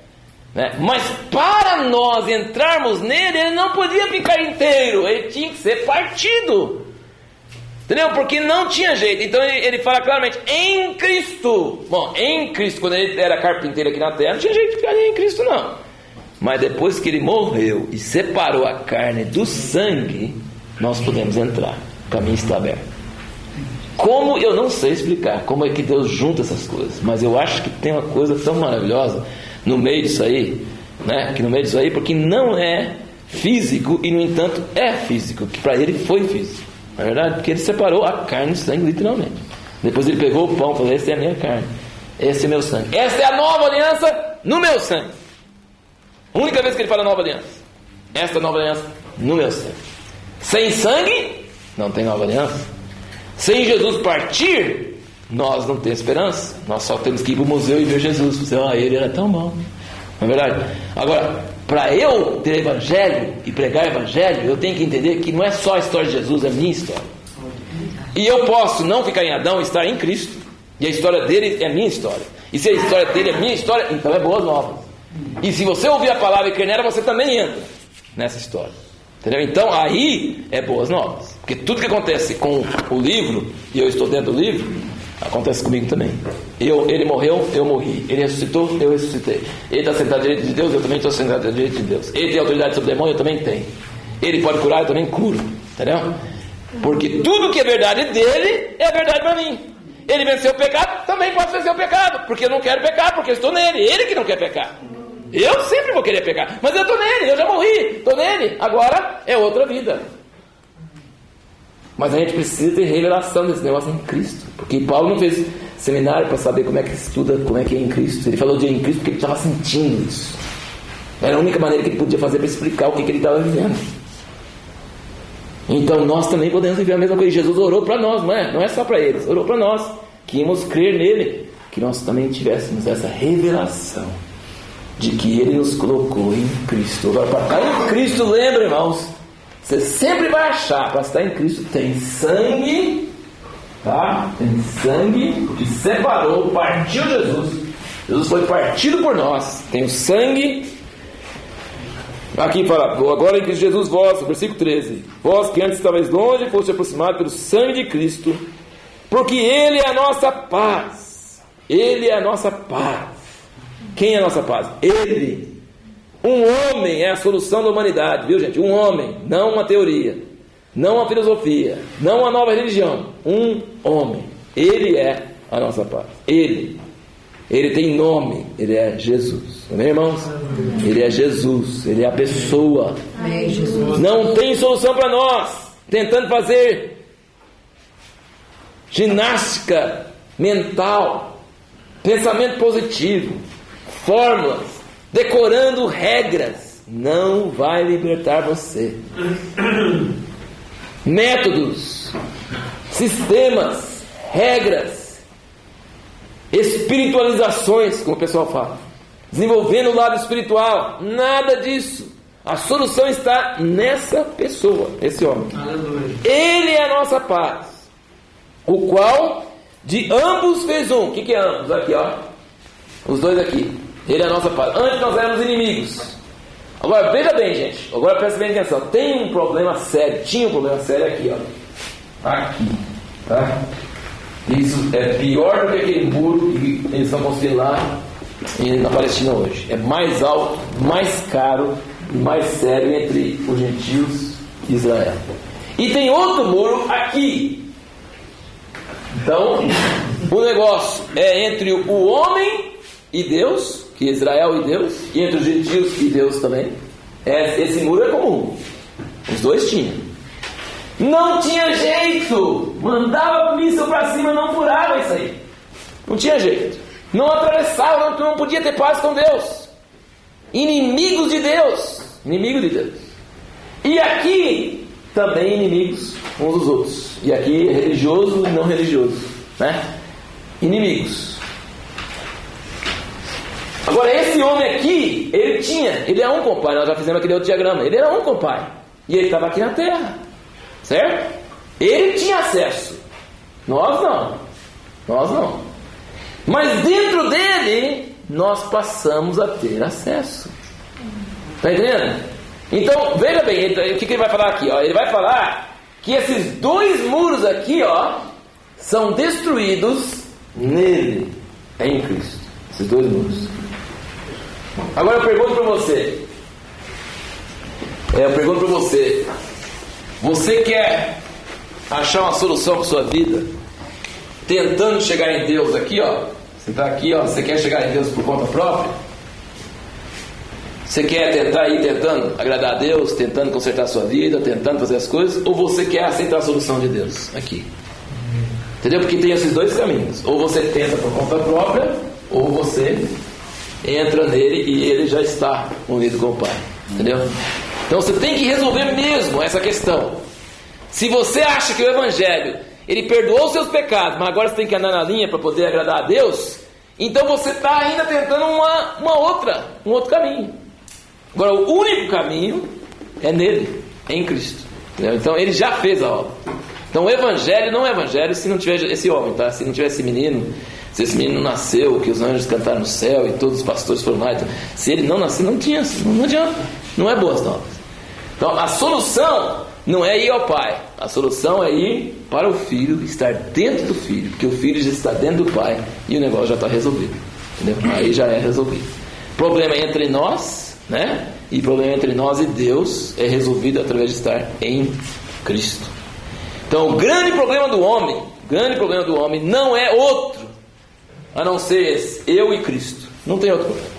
né? Mas para nós entrarmos nele, ele não podia ficar inteiro, ele tinha que ser partido, entendeu? Porque não tinha jeito. Então ele fala claramente, em Cristo. Bom, em Cristo, quando ele era carpinteiro aqui na terra, não tinha jeito de ficar em Cristo não. Mas depois que ele morreu e separou a carne do sangue, nós podemos entrar. O caminho está aberto. Como eu não sei explicar como é que Deus junta essas coisas, mas eu acho que tem uma coisa tão maravilhosa no meio disso aí, né? Que no meio disso aí, porque não é físico e no entanto é físico, que para ele foi físico, não é verdade? Porque ele separou a carne do sangue literalmente. Depois ele pegou o pão e falou, essa é a minha carne, esse é meu sangue, essa é a nova aliança no meu sangue. Única vez que ele fala nova aliança, esta nova aliança no meu sangue. Sem sangue não tem nova aliança. Sem Jesus partir, nós não temos esperança. Nós só temos que ir para o museu e ver Jesus. Ele era tão bom, não é verdade? Agora, para eu ter evangelho e pregar evangelho, eu tenho que entender que não é só a história de Jesus, é a minha história. E eu posso não ficar em Adão e estar em Cristo, e a história dele é a minha história. E se a história dele é a minha história, então é boas novas. E se você ouvir a palavra e crer nela, você também entra nessa história, entendeu? Então aí é boas novas, porque tudo que acontece com o livro, e eu estou dentro do livro, acontece comigo também. Ele morreu, eu morri. Ele ressuscitou, eu ressuscitei. Ele está sentado à direita de Deus, eu também estou sentado à direita de Deus. Ele tem autoridade sobre o demônio, eu também tenho. Ele pode curar, eu também curo, entendeu? Porque tudo que é verdade dele é verdade para mim. Ele venceu o pecado, também pode vencer o pecado, porque eu não quero pecar, porque eu estou nele. Ele que não quer pecar. Eu sempre vou querer pecar, mas eu estou nele, eu já morri, estou nele, agora é outra vida. Mas a gente precisa ter revelação desse negócio em Cristo, porque Paulo não fez seminário para saber como é que estuda, como é que é em Cristo. Ele falou de em Cristo porque ele estava sentindo isso. Era a única maneira que ele podia fazer para explicar o que ele estava vivendo. Então nós também podemos viver a mesma coisa. Jesus orou para nós, não é só para eles, orou para nós, que íamos crer nele, que nós também tivéssemos essa revelação de que ele nos colocou em Cristo. Agora, para estar em Cristo, lembra, irmãos, você sempre vai achar, para estar em Cristo tem sangue, tá? Tem sangue que separou, partiu Jesus. Jesus foi partido por nós. Tem o sangue. Aqui fala, agora em Cristo Jesus, vós, versículo 13, vós que antes estavais longe, foste aproximados pelo sangue de Cristo, porque Ele é a nossa paz. Ele é a nossa paz. Quem é a nossa paz? Ele. Um homem é a solução da humanidade, viu, gente? Um homem, não uma teoria, não uma filosofia, não uma nova religião. Um homem. Ele é a nossa paz. Ele tem nome. Ele é Jesus. Amém, irmãos? Ele é Jesus. Ele é a pessoa.
Amém, Jesus.
Não tem solução para nós, tentando fazer ginástica mental, pensamento positivo, fórmulas, decorando regras. Não vai libertar você. Métodos, sistemas, regras, espiritualizações, como o pessoal fala, desenvolvendo o lado espiritual. Nada disso. A solução está nessa pessoa, esse homem.
Aleluia.
Ele é a nossa paz, o qual de ambos fez um. O que é ambos? Aqui, ó. Os dois aqui. Ele é a nossa paz. Antes nós éramos inimigos. Agora, veja bem, gente. Agora presta bem atenção. Tem um problema sério. Tinha um problema sério aqui, ó. Aqui. Tá? Isso é pior do que aquele muro que eles estão construindo lá na Palestina hoje. É mais alto, mais caro e mais sério entre os gentios e Israel. E tem outro muro aqui. Então, o negócio é entre o homem e Deus, que é Israel e Deus, e entre os gentios e Deus também. Esse muro é comum. Os dois tinham. Não tinha jeito. Mandava míssil para cima, não furava isso aí. Não tinha jeito. Não atravessava, não podia ter paz com Deus. Inimigos de Deus. Inimigo de Deus. E aqui também inimigos uns dos outros. E aqui religioso e não religioso, né? Inimigos. Agora esse homem aqui, ele é um com o Pai. Nós já fizemos aquele outro diagrama. Ele era um com o Pai. E ele estava aqui na terra, certo? Ele tinha acesso. Nós não. Mas dentro dele nós passamos a ter acesso. Está entendendo? Então, veja bem, o que ele vai falar aqui? Ó? Ele vai falar que esses dois muros aqui, ó, são destruídos nele, em Cristo. Esses dois muros. Agora eu pergunto para você. Você quer achar uma solução para sua vida, tentando chegar em Deus aqui, ó? Você está aqui, ó. Você quer chegar em Deus por conta própria? Você quer tentando agradar a Deus, tentando consertar a sua vida, tentando fazer as coisas, ou você quer aceitar a solução de Deus aqui? Entendeu? Porque tem esses dois caminhos. Ou você tenta por conta própria, ou você entra nele e ele já está unido com o Pai. Entendeu? Então você tem que resolver mesmo essa questão. Se você acha que o Evangelho, ele perdoou os seus pecados, mas agora você tem que andar na linha para poder agradar a Deus, então você está ainda tentando um outro caminho. Agora, o único caminho é nele, é em Cristo. Entendeu? Então, ele já fez a obra. Então, o Evangelho não é Evangelho se não tiver esse homem, tá? Se não tiver esse menino, se esse menino nasceu, que os anjos cantaram no céu e todos os pastores foram lá. Então, se ele não nascer, não adianta. Não é boas novas. Então, a solução não é ir ao Pai. A solução é ir para o Filho, estar dentro do Filho, porque o Filho já está dentro do Pai e o negócio já está resolvido. Entendeu? Aí já é resolvido. O problema é entre nós, né? E o problema entre nós e Deus é resolvido através de estar em Cristo. Então o grande problema do homem não é outro a não ser esse, eu e Cristo. Não tem outro problema.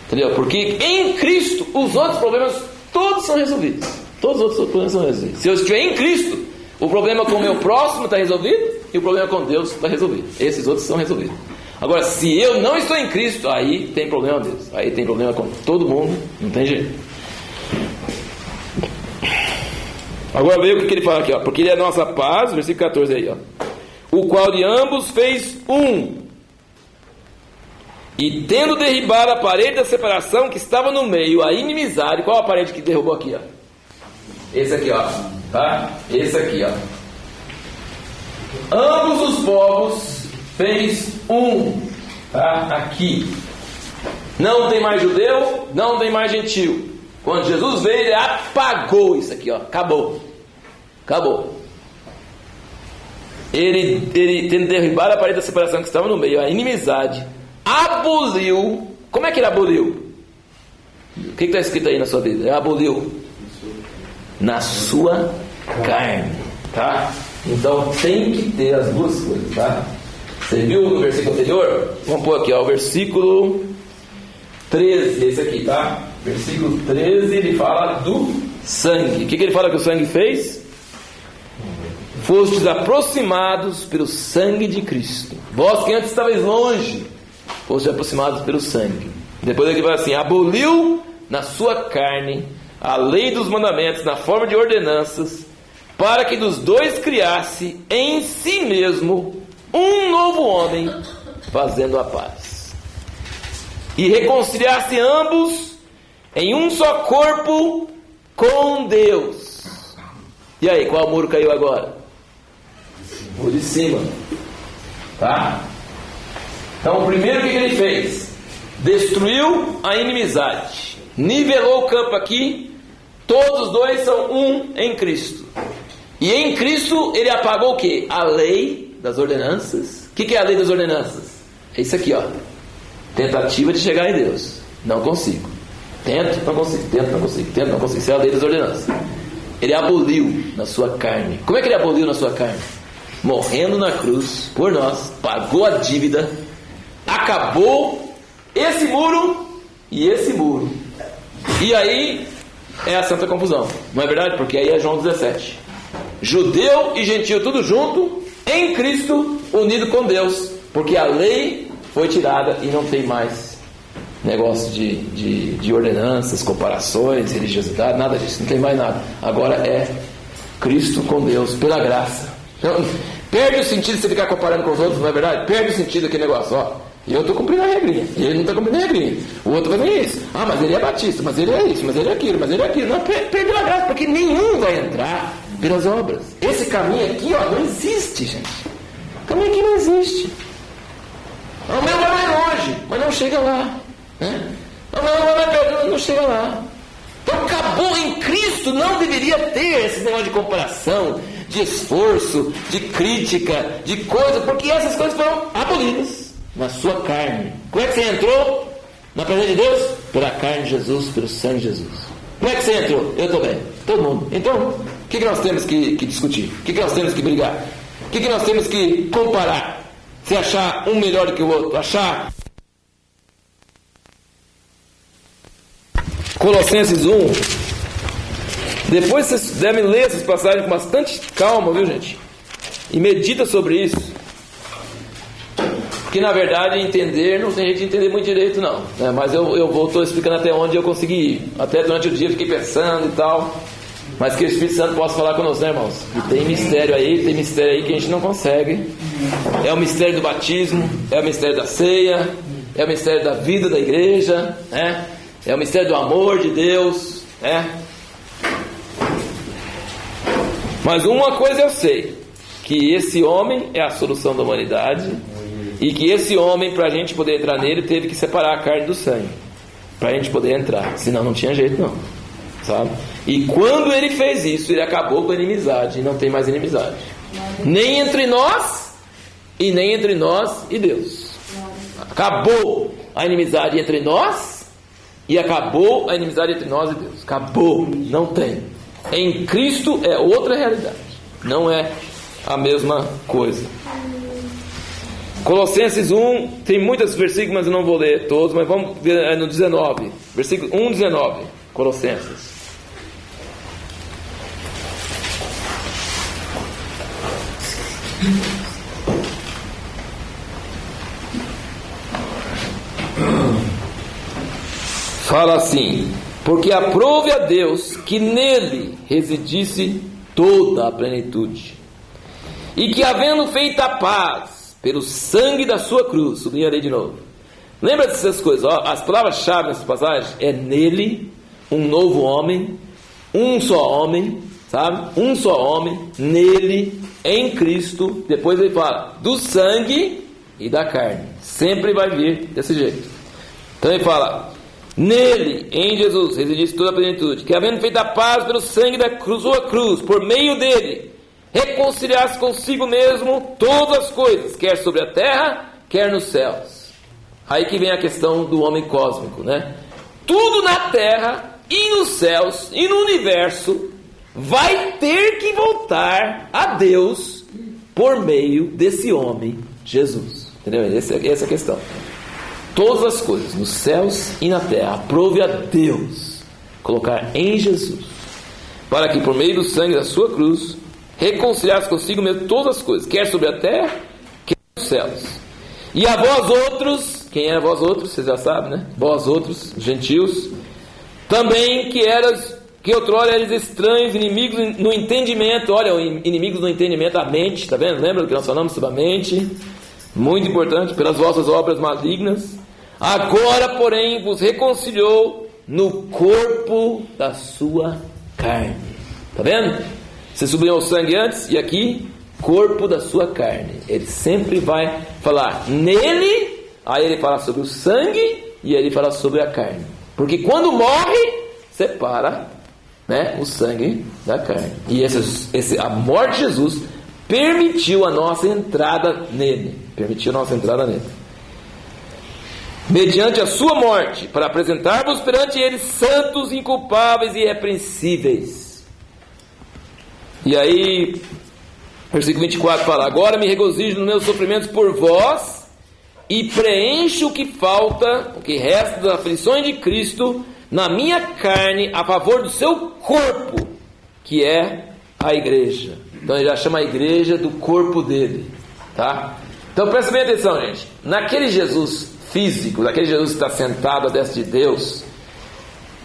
Entendeu? Porque em Cristo os outros problemas todos são resolvidos. Todos os outros problemas são resolvidos. Se eu estiver em Cristo, o problema com o meu próximo está resolvido e o problema com Deus está resolvido. Esses outros são resolvidos. Agora, se eu não estou em Cristo, aí tem problema Deus. Aí tem problema com todo mundo, não tem jeito. Agora veja o que ele fala aqui, ó. Porque ele é a nossa paz, versículo 14 aí, ó. O qual de ambos fez um. E tendo derribado a parede da separação que estava no meio, a inimizade. Qual a parede que derrubou aqui, ó? Esse aqui, ó. Tá? Esse aqui, ó. Ambos os povos fez um, tá? Aqui não tem mais judeu, não tem mais gentil. Quando Jesus veio, ele apagou isso aqui, ó. Acabou. Ele tendo derribado a parede da separação que estava no meio, a inimizade, aboliu Como é que ele aboliu? O que está escrito aí na sua Bíblia? Ele aboliu na sua carne, tá? Então tem que ter as duas coisas, tá? Você viu no versículo anterior? Vamos pôr aqui, ó, o versículo 13, esse aqui, tá? Versículo 13, ele fala do sangue. O que ele fala que o sangue fez? Fostes aproximados pelo sangue de Cristo. Vós que antes estavais longe, fostes aproximados pelo sangue. Depois ele fala assim: aboliu na sua carne a lei dos mandamentos na forma de ordenanças, para que dos dois criasse em si mesmo um novo homem, fazendo a paz, e reconciliasse ambos em um só corpo com Deus. E aí, qual muro caiu agora? O de cima, tá? Então, o primeiro, o que ele fez? Destruiu a inimizade, nivelou o campo aqui. Todos os dois são um em Cristo. E em Cristo ele apagou o que? A lei das ordenanças. O que é a lei das ordenanças? É isso aqui, ó. Tentativa de chegar em Deus. Não consigo. Tento, não consigo. Tento, não consigo. Tento, não consigo. Isso é a lei das ordenanças. Ele aboliu na sua carne. Como é que ele aboliu na sua carne? Morrendo na cruz por nós, pagou a dívida, acabou esse muro e esse muro. E aí é a santa confusão, não é verdade? Porque aí é João 17. Judeu e gentio tudo junto, em Cristo, unido com Deus. Porque a lei foi tirada e não tem mais negócio de ordenanças, comparações, religiosidade, nada disso. Não tem mais nada. Agora é Cristo com Deus, pela graça. Então, perde o sentido de você ficar comparando com os outros, não é verdade? Perde o sentido aquele negócio, ó. E eu estou cumprindo a regrinha, e ele não está cumprindo a regrinha. O outro vai fazer isso. Ah, mas ele é batista, mas ele é isso, mas ele é aquilo, mas ele é aquilo. Não, perdeu a graça, porque nenhum vai entrar pelas obras. Esse caminho aqui, ó, não existe, gente. O caminho aqui não existe. O meu vai mais longe, mas não chega lá, né? O meu vai mais perto, não chega lá. Então acabou em Cristo, não deveria ter esse negócio de comparação, de esforço, de crítica, de coisa, porque essas coisas foram abolidas na sua carne. Como é que você entrou na presença de Deus? Pela carne de Jesus, pelo sangue de Jesus. Como é que você entrou? Eu estou bem, todo mundo. Então, o que nós temos que discutir? O que nós temos que brigar? O que nós temos que comparar? Se achar um melhor do que o outro, achar... Colossenses 1. Depois vocês devem ler essas passagens com bastante calma, viu, gente? E medita sobre isso. Porque na verdade entender, não tem jeito de entender muito direito não, né? Mas eu estou explicando até onde eu consegui ir. Até durante o dia eu fiquei pensando e tal. Mas que o Espírito Santo possa falar conosco, né, irmãos? E tem mistério aí que a gente não consegue. É o mistério do batismo, é o mistério da ceia, é o mistério da vida da igreja, né? É o mistério do amor de Deus, né? Mas uma coisa eu sei, que esse homem é a solução da humanidade, e que esse homem, para a gente poder entrar nele, teve que separar a carne do sangue, para a gente poder entrar, senão não tinha jeito não, sabe? E quando ele fez isso, ele acabou com a inimizade, e não tem mais inimizade, nem entre nós, e nem entre nós e Deus. Acabou a inimizade entre nós, e acabou a inimizade entre nós e Deus. Acabou, não tem. Em Cristo é outra realidade, não é a mesma coisa. Colossenses 1, tem muitos versículos, mas eu não vou ler todos, mas vamos ver no 19, versículo 1, 19, Colossenses. Fala assim: porque aprove a Deus que nele residisse toda a plenitude, e que havendo feito a paz pelo sangue da sua cruz, sublinharei de novo. Lembra dessas coisas, ó, as palavras-chave nessas passagens é nele, um novo homem, um só homem, sabe? Um só homem, nele, em Cristo. Depois ele fala do sangue e da carne, sempre vai vir desse jeito. Então ele fala: nele, em Jesus, residisse toda a plenitude, que havendo feito a paz pelo sangue da sua cruz, por meio dele, reconciliasse consigo mesmo todas as coisas, quer sobre a terra, quer nos céus. Aí que vem a questão do homem cósmico, né? Tudo na terra e nos céus e no universo vai ter que voltar a Deus por meio desse homem, Jesus. Entendeu? Essa é a questão. Todas as coisas, nos céus e na terra, aprove a Deus colocar em Jesus, para que por meio do sangue da sua cruz reconciliasse consigo mesmo todas as coisas, quer sobre a terra, quer nos céus. E a vós outros, quem é vós outros? Vocês já sabem, né? Vós outros, gentios, também que outrora eres estranhos, inimigos no entendimento. Olha, inimigos no entendimento, a mente, tá vendo? Lembra do que nós falamos sobre a mente? Muito importante, pelas vossas obras malignas. Agora, porém, vos reconciliou no corpo da sua carne. Tá vendo? Você sublinhou o sangue antes, e aqui, corpo da sua carne. Ele sempre vai falar nele, aí ele fala sobre o sangue, e aí ele fala sobre a carne. Porque quando morre, separa, né, o sangue da carne. E a morte de Jesus permitiu a nossa entrada nele. Mediante a sua morte, para apresentar-vos perante ele santos, inculpáveis e irrepreensíveis. E aí, versículo 24 fala: agora me regozijo nos meus sofrimentos por vós, e preencho o que falta, o que resta das aflições de Cristo na minha carne, a favor do seu corpo, que é a igreja. Então ele já chama a igreja do corpo dele, tá? Então presta bem atenção, gente. Naquele Jesus físico, naquele Jesus que está sentado à destra de Deus,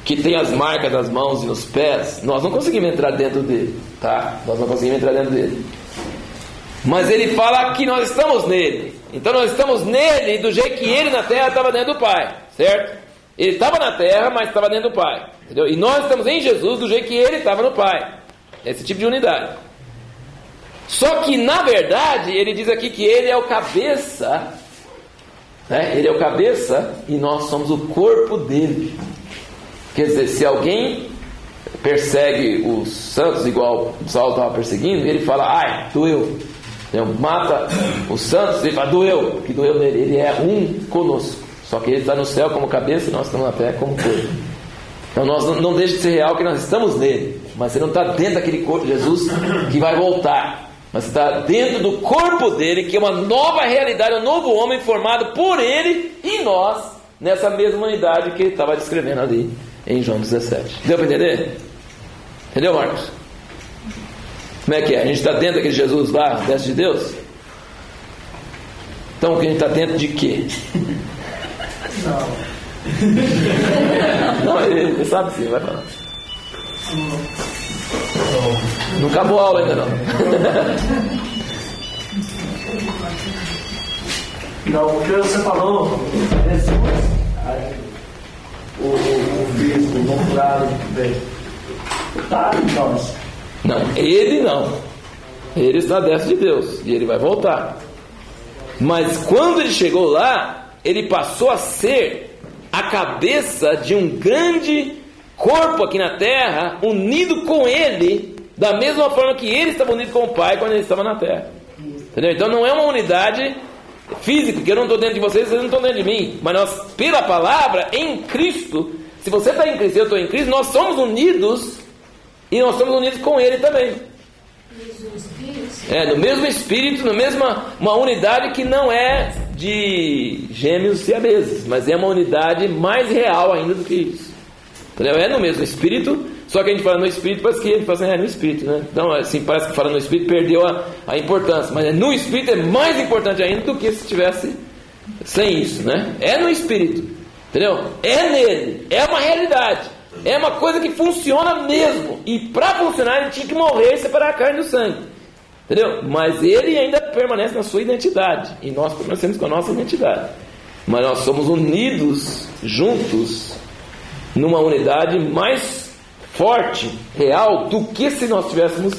que tem as marcas nas mãos e nos pés, nós não conseguimos entrar dentro dele, tá? Nós não conseguimos entrar dentro dele. Mas ele fala que nós estamos nele. Então nós estamos nele do jeito que ele na terra estava dentro do Pai, certo? Ele estava na terra, mas estava dentro do Pai, entendeu? E nós estamos em Jesus do jeito que ele estava no Pai. Esse tipo de unidade. Só que na verdade ele diz aqui que ele é o cabeça, né? Ele é o cabeça e nós somos o corpo dele. Quer dizer, se alguém persegue os santos igual o Saulo estava perseguindo, ele fala: ai, doeu. Então, mata os santos, ele fala: doeu, que doeu nele. Ele é um conosco. Só que ele está no céu como cabeça e nós estamos na terra como corpo. Então não deixa de ser real que nós estamos nele, mas você não está dentro daquele corpo de Jesus que vai voltar, mas você está dentro do corpo dele, que é uma nova realidade, um novo homem formado por ele e nós, nessa mesma unidade que ele estava descrevendo ali em João 17. Deu para entender? Entendeu, Marcos? Como é que é? A gente está dentro daquele Jesus lá, dentro de Deus? Então a gente está dentro de quê? Não, ele sabe sim, vai falar. Não acabou a aula ainda não.
Não, porque você falou, o bispo, o doutorado, tá em nós.
Não, ele não. Ele está dentro de Deus e ele vai voltar. Mas quando ele chegou lá, ele passou a ser a cabeça de um grande corpo aqui na terra, unido com ele, da mesma forma que ele estava unido com o Pai quando ele estava na terra. Entendeu? Então não é uma unidade física, que eu não estou dentro de vocês não estão dentro de mim, mas nós, pela palavra, em Cristo, se você está em Cristo e eu estou em Cristo, nós somos unidos, e nós somos unidos com ele também. No mesmo espírito, na mesma uma unidade que não é de gêmeos siameses, mas é uma unidade mais real ainda do que isso. Entendeu? É no mesmo espírito, só que a gente fala no espírito, parece que ele fala no espírito, né? Então, assim, parece que fala no espírito perdeu a importância, mas no espírito é mais importante ainda do que se estivesse sem isso, né? É no espírito, entendeu? É nele, é uma realidade, é uma coisa que funciona mesmo, e para funcionar ele tinha que morrer e separar a carne do sangue, entendeu? Mas ele ainda permanece na sua identidade, e nós permanecemos com a nossa identidade, mas nós somos unidos juntos numa unidade mais forte, real, do que se nós estivéssemos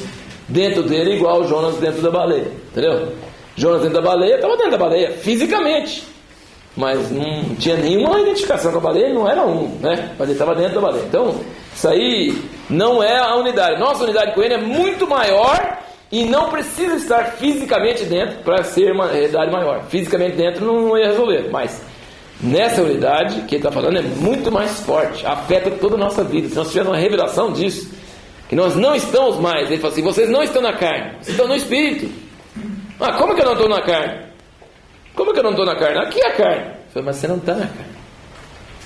dentro dele, igual Jonas dentro da baleia, entendeu? Jonas dentro da baleia, estava dentro da baleia, fisicamente, mas não tinha nenhuma identificação com a baleia, não era né? Mas ele estava dentro da baleia. Então, isso aí não é a unidade. Nossa unidade com ele é muito maior e não precisa estar fisicamente dentro para ser uma realidade maior. Fisicamente dentro não ia resolver, mas nessa unidade que ele está falando é muito mais forte, afeta toda a nossa vida. Se nós tivermos uma revelação disso, que nós não estamos mais, ele fala assim: vocês não estão na carne, vocês estão no Espírito. Ah, como que eu não estou na carne? Como que eu não estou na carne? Aqui é a carne. Eu falei: mas você não está na carne.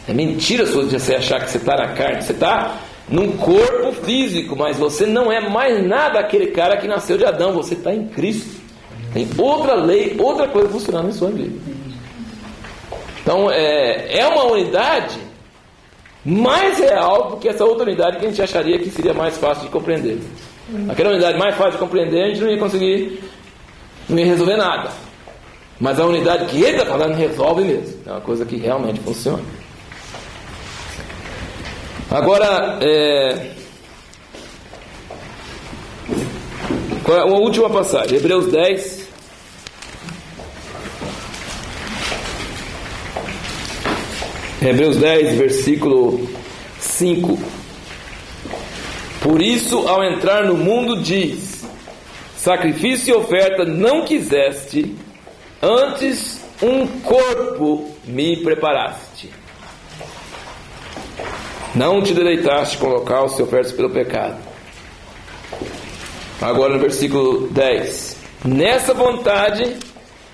É mentira sua de você achar que você está na carne. Você está num corpo físico, mas você não é mais nada aquele cara que nasceu de Adão. Você está em Cristo. Tem outra lei, outra coisa funcionando em sua vida. Então é uma unidade mais real do que essa outra unidade que a gente acharia que seria mais fácil de compreender. Aquela unidade mais fácil de compreender, a gente não ia conseguir, não ia resolver nada. Mas a unidade que ele está falando resolve mesmo. É uma coisa que realmente funciona. Agora, uma última passagem, Hebreus 10. Hebreus 10, versículo 5. Por isso, ao entrar no mundo, diz: sacrifício e oferta não quiseste, antes um corpo me preparaste. Não te deleitaste com holocausto e ofertas pelo pecado. Agora no versículo 10. Nessa vontade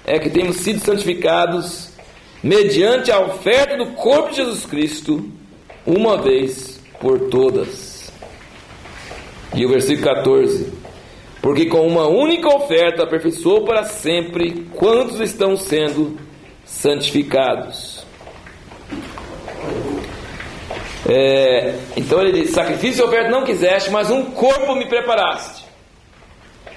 é que temos sido santificados mediante a oferta do corpo de Jesus Cristo, uma vez por todas. E o versículo 14. Porque com uma única oferta aperfeiçoou para sempre quantos estão sendo santificados. Então ele diz: sacrifício e oferta não quiseste, mas um corpo me preparaste.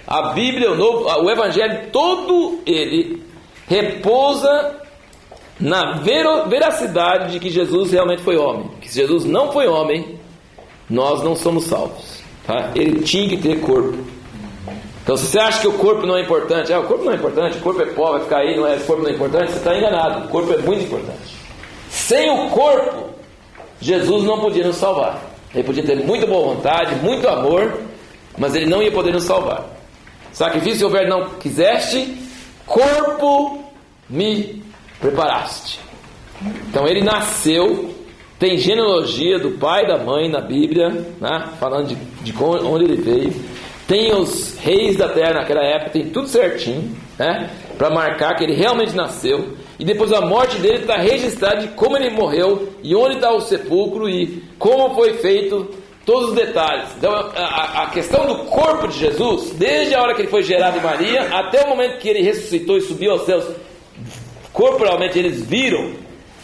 A Bíblia, o Evangelho todo ele repousa na veracidade de que Jesus realmente foi homem. Que se Jesus não foi homem, nós não somos salvos, tá? Ele tinha que ter corpo. Então se você acha que o corpo não é importante, o corpo não é importante, o corpo é pobre, vai ficar aí, o corpo não é importante, você está enganado. O corpo é muito importante. Sem o corpo, Jesus não podia nos salvar. Ele podia ter muita boa vontade, muito amor, mas ele não ia poder nos salvar. Sacrifício e oferta não quiseste, corpo me preparaste. Então ele nasceu, tem genealogia do pai e da mãe na Bíblia, né? Falando de onde ele veio. Tem os reis da terra naquela época, tem tudo certinho, né? Para marcar que ele realmente nasceu. E depois a morte dele está registrada de como ele morreu, e onde está o sepulcro, e como foi feito, todos os detalhes. Então a questão do corpo de Jesus, desde a hora que ele foi gerado em Maria, até o momento que ele ressuscitou e subiu aos céus, corporalmente eles viram,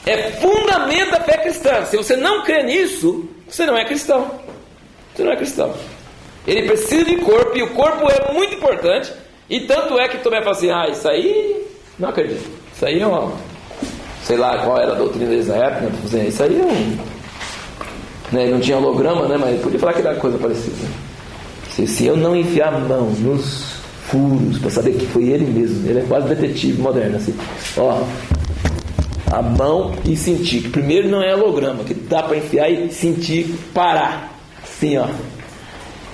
é fundamento da fé cristã. Se você não crê nisso, você não é cristão. Você não é cristão. Ele precisa de corpo, e o corpo é muito importante. E tanto é que Tomé fala assim: isso aí, não acredito. Isso aí é uma, sei lá qual era a doutrina deles na época, né? Isso aí é né? Não tinha holograma, né? Mas ele podia falar que era coisa parecida, né? Se eu não enfiar a mão nos furos para saber que foi ele mesmo, ele é quase detetive moderno, assim, a mão e sentir, que primeiro não é holograma, que dá para enfiar e sentir, parar, assim,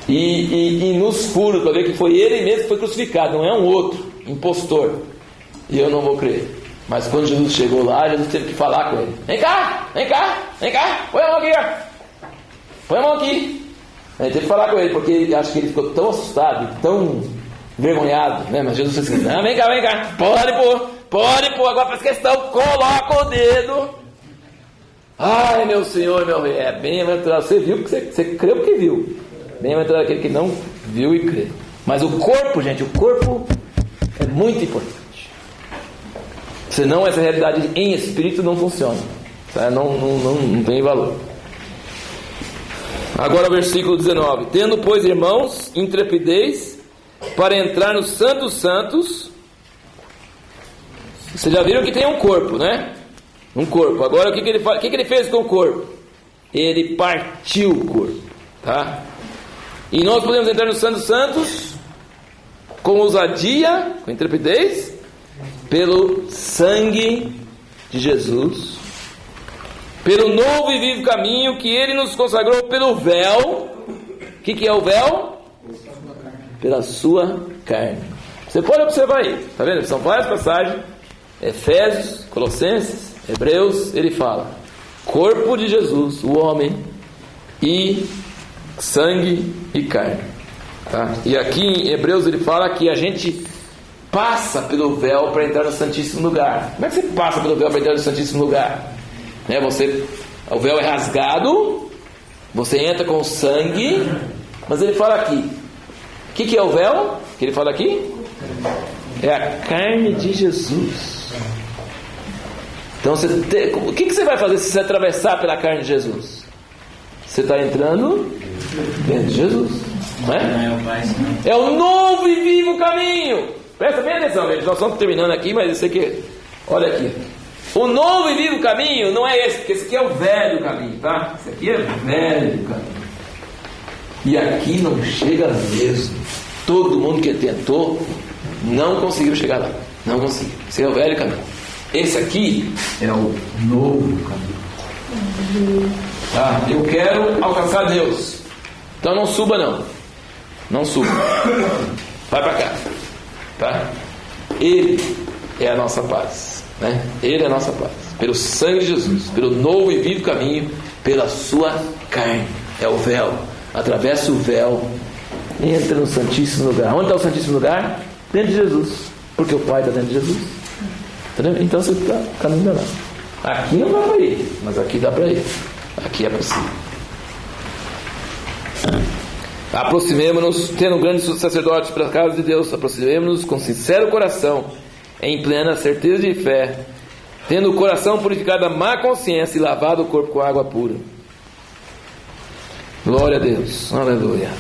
e nos furos, para ver que foi ele mesmo que foi crucificado, não é um outro impostor. E eu não vou crer. Mas quando Jesus chegou lá, Jesus teve que falar com ele: vem cá, põe a mão aqui, põe a mão aqui. Ele teve que falar com ele, porque acho que ele ficou tão assustado, tão envergonhado, né? Mas Jesus disse: não, vem cá, pode pôr, agora faz questão, coloca o dedo. Ai, meu Senhor, meu Rei, bem-aventurado. Você viu, porque você creu porque viu. Bem-aventurado aquele que não viu e crê. Mas o corpo, gente, o corpo é muito importante. Senão essa realidade em espírito não funciona, tá? Não tem valor. Agora o versículo 19. Tendo, pois, irmãos, intrepidez para entrar no Santo dos Santos. Vocês já viram que tem um corpo, né? Um corpo. Agora o que ele fez com o corpo? Ele partiu o corpo, tá? E nós podemos entrar no Santo dos Santos com ousadia, com intrepidez, pelo sangue de Jesus, pelo novo e vivo caminho que ele nos consagrou pelo véu. O que é o véu? Pela sua carne. Você pode observar aí, tá vendo? São várias passagens: Efésios, Colossenses, Hebreus, ele fala: corpo de Jesus, o homem, e sangue e carne. Tá? E aqui em Hebreus ele fala que a gente passa pelo véu para entrar no Santíssimo Lugar. Como é que você passa pelo véu para entrar no Santíssimo Lugar? O véu é rasgado, você entra com o sangue, mas ele fala aqui, o que é o véu? Que ele fala aqui? É a carne de Jesus. Então o que você vai fazer se você atravessar pela carne de Jesus? Você está entrando dentro de Jesus, não é? É o novo e vivo caminho. Presta bem atenção, gente. Nós estamos terminando aqui, mas eu sei que... Olha aqui. O novo e vivo caminho não é esse, porque esse aqui é o velho caminho, tá? Esse aqui é o velho caminho. E aqui não chega mesmo. Todo mundo que tentou não conseguiu chegar lá. Não conseguiu. Esse é o velho caminho. Esse aqui é o novo caminho. Tá? Eu quero alcançar Deus. Então não suba não. Não suba. Vai para cá. Tá? Ele é a nossa paz, né? Ele é a nossa paz. Pelo sangue de Jesus, pelo novo e vivo caminho, pela sua carne. É o véu. Atravessa o véu, entra no Santíssimo Lugar. Onde está o Santíssimo Lugar? Dentro de Jesus. Porque o Pai está dentro de Jesus. Entendeu? Então você está caminhando lá. Aqui não dá para ir, mas aqui dá para ir. Aqui é possível. Aproximemo-nos, tendo um grande sacerdote para a casa de Deus, aproximemo-nos com sincero coração, em plena certeza de fé, tendo o coração purificado da má consciência e lavado o corpo com água pura. Glória a Deus, aleluia.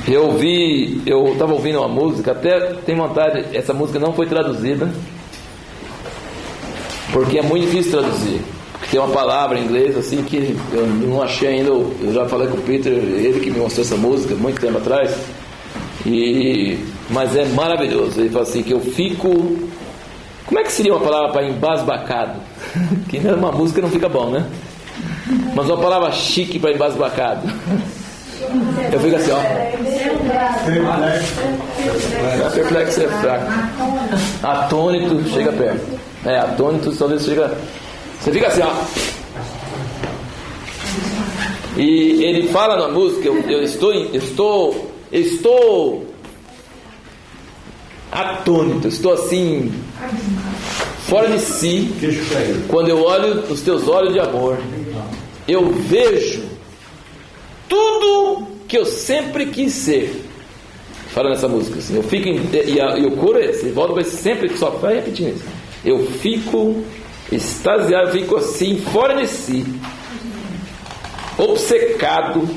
Eu estava ouvindo uma música, até tenho vontade, essa música não foi traduzida, porque é muito difícil traduzir. Tem uma palavra em inglês assim que eu não achei ainda. Eu já falei com o Peter, ele que me mostrou essa música muito tempo atrás, mas é maravilhoso. Ele fala assim que eu fico... Como é que seria uma palavra para embasbacado? Que uma música não fica bom, né? Mas uma palavra chique para embasbacado. Eu fico assim, ó. Perplexo é fraco. Atônito, chega perto. Atônito talvez chega... Você fica assim, ó. E ele fala na música, eu estou atônito, estou assim, fora de si. Quando eu olho nos teus olhos de amor, eu vejo tudo que eu sempre quis ser. Fala nessa música assim, eu fico e o coro é esse, volta para sempre, só vai repetindo isso. Eu fico extasiado, eu fico assim, fora de si, obcecado,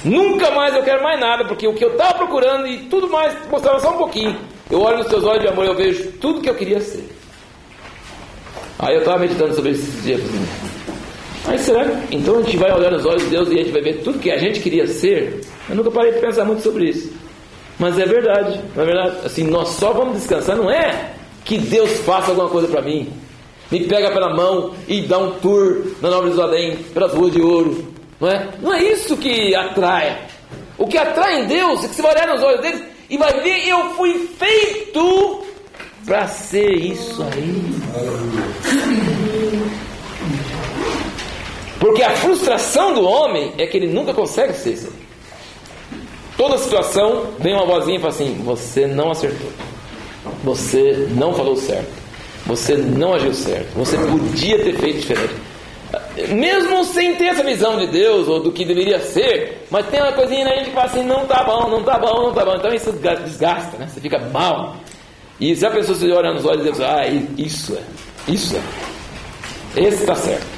nunca mais eu quero mais nada, porque o que eu estava procurando e tudo mais mostrava só um pouquinho. Eu olho nos teus olhos de amor e eu vejo tudo que eu queria ser. Aí eu estava meditando sobre isso esses dias assim. Aí será que então a gente vai olhar nos olhos de Deus e a gente vai ver tudo que a gente queria ser? Eu nunca parei de pensar muito sobre isso, mas é verdade, não é verdade? Assim, nós só vamos descansar, não é que Deus faça alguma coisa para mim, me pega pela mão e dá um tour na Nova Jerusalém, pelas ruas de ouro, não é? Não é isso que atrai. O que atrai em Deus é que você vai olhar nos olhos dele e vai ver, eu fui feito para ser isso aí. Porque a frustração do homem é que ele nunca consegue ser isso aí. Toda situação vem uma vozinha e fala assim: você não acertou, você não falou certo, você não agiu certo, você podia ter feito diferente. Mesmo sem ter essa visão de Deus ou do que deveria ser, mas tem uma coisinha na gente que fala assim: não tá bom, não tá bom, não tá bom. Então isso desgasta, né? Você fica mal. E se a pessoa se olhar nos olhos e diz: ah, isso é, esse está certo.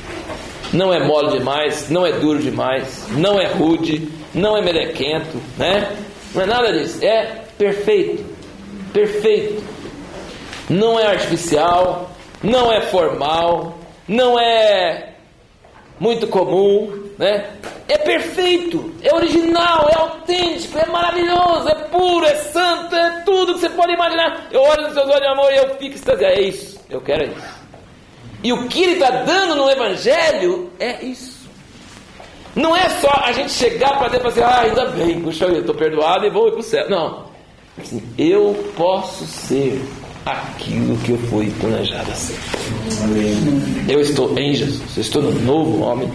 Não é mole demais, não é duro demais, não é rude, não é melequento, né? Não é nada disso, é perfeito, perfeito. Não é artificial, não é formal, não é muito comum, né? É perfeito, é original, é autêntico, é maravilhoso, é puro, é santo, é tudo que você pode imaginar. Eu olho nos seus olhos de amor e eu fico extasiado. É isso, eu quero isso. E o que ele está dando no Evangelho é isso. Não é só a gente chegar para Deus e falar assim: ainda bem, puxa, eu estou perdoado e vou ir para o céu. Não, assim, eu posso ser aquilo que eu fui planejado a ser. Eu estou em Jesus, eu estou no novo homem,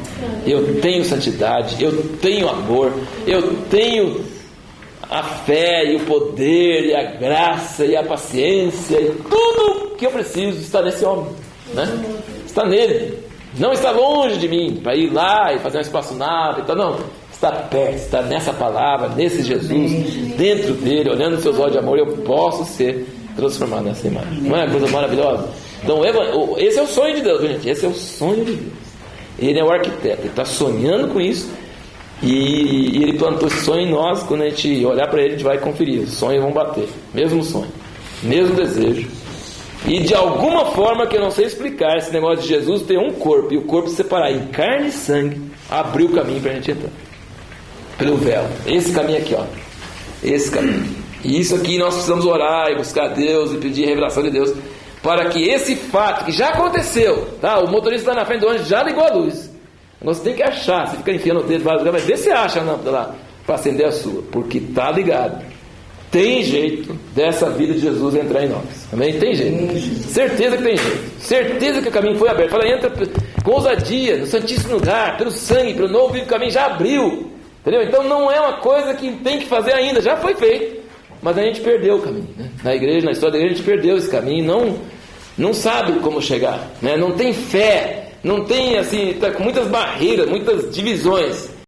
eu tenho santidade, eu tenho amor, eu tenho a fé e o poder e a graça e a paciência e tudo que eu preciso está nesse homem, né? Está nele, não está longe de mim para ir lá e fazer um espaçonave e tal, não, está perto, está nessa palavra, nesse Jesus, dentro dele, olhando nos seus olhos de amor, eu posso ser transformado nessa imagem. Não é uma coisa maravilhosa? Então esse é o sonho de Deus, gente, esse é o sonho de Deus. Ele é o arquiteto, ele está sonhando com isso. E ele plantou esse sonho em nós. Quando a gente olhar para ele, a gente vai conferir. Os sonhos vão bater, mesmo sonho, mesmo desejo. E de alguma forma que eu não sei explicar, esse negócio de Jesus ter um corpo e o corpo se separar em carne e sangue, abriu o caminho para a gente entrar pelo véu. Esse caminho aqui, ó, esse caminho. E isso aqui nós precisamos orar e buscar Deus e pedir a revelação de Deus, para que esse fato que já aconteceu, tá? O motorista está na frente do ônibus, já ligou a luz. Você tem que achar, você fica enfiando o dedo em vários lugares, mas vê se acha a lâmpada lá para acender a sua, porque está ligado. Tem jeito dessa vida de Jesus entrar em nós. Amém? Tem jeito. Certeza que tem jeito. Certeza que o caminho foi aberto. Fala, entra com ousadia no Santíssimo Lugar, pelo sangue, pelo novo vivo caminho, já abriu. Entendeu? Então não é uma coisa que tem que fazer ainda, já foi feito. Mas a gente perdeu o caminho, né? Na igreja, na história da igreja, a gente perdeu esse caminho, não sabe como chegar, né? Não tem fé. Não tem, assim, está com muitas barreiras, muitas divisões.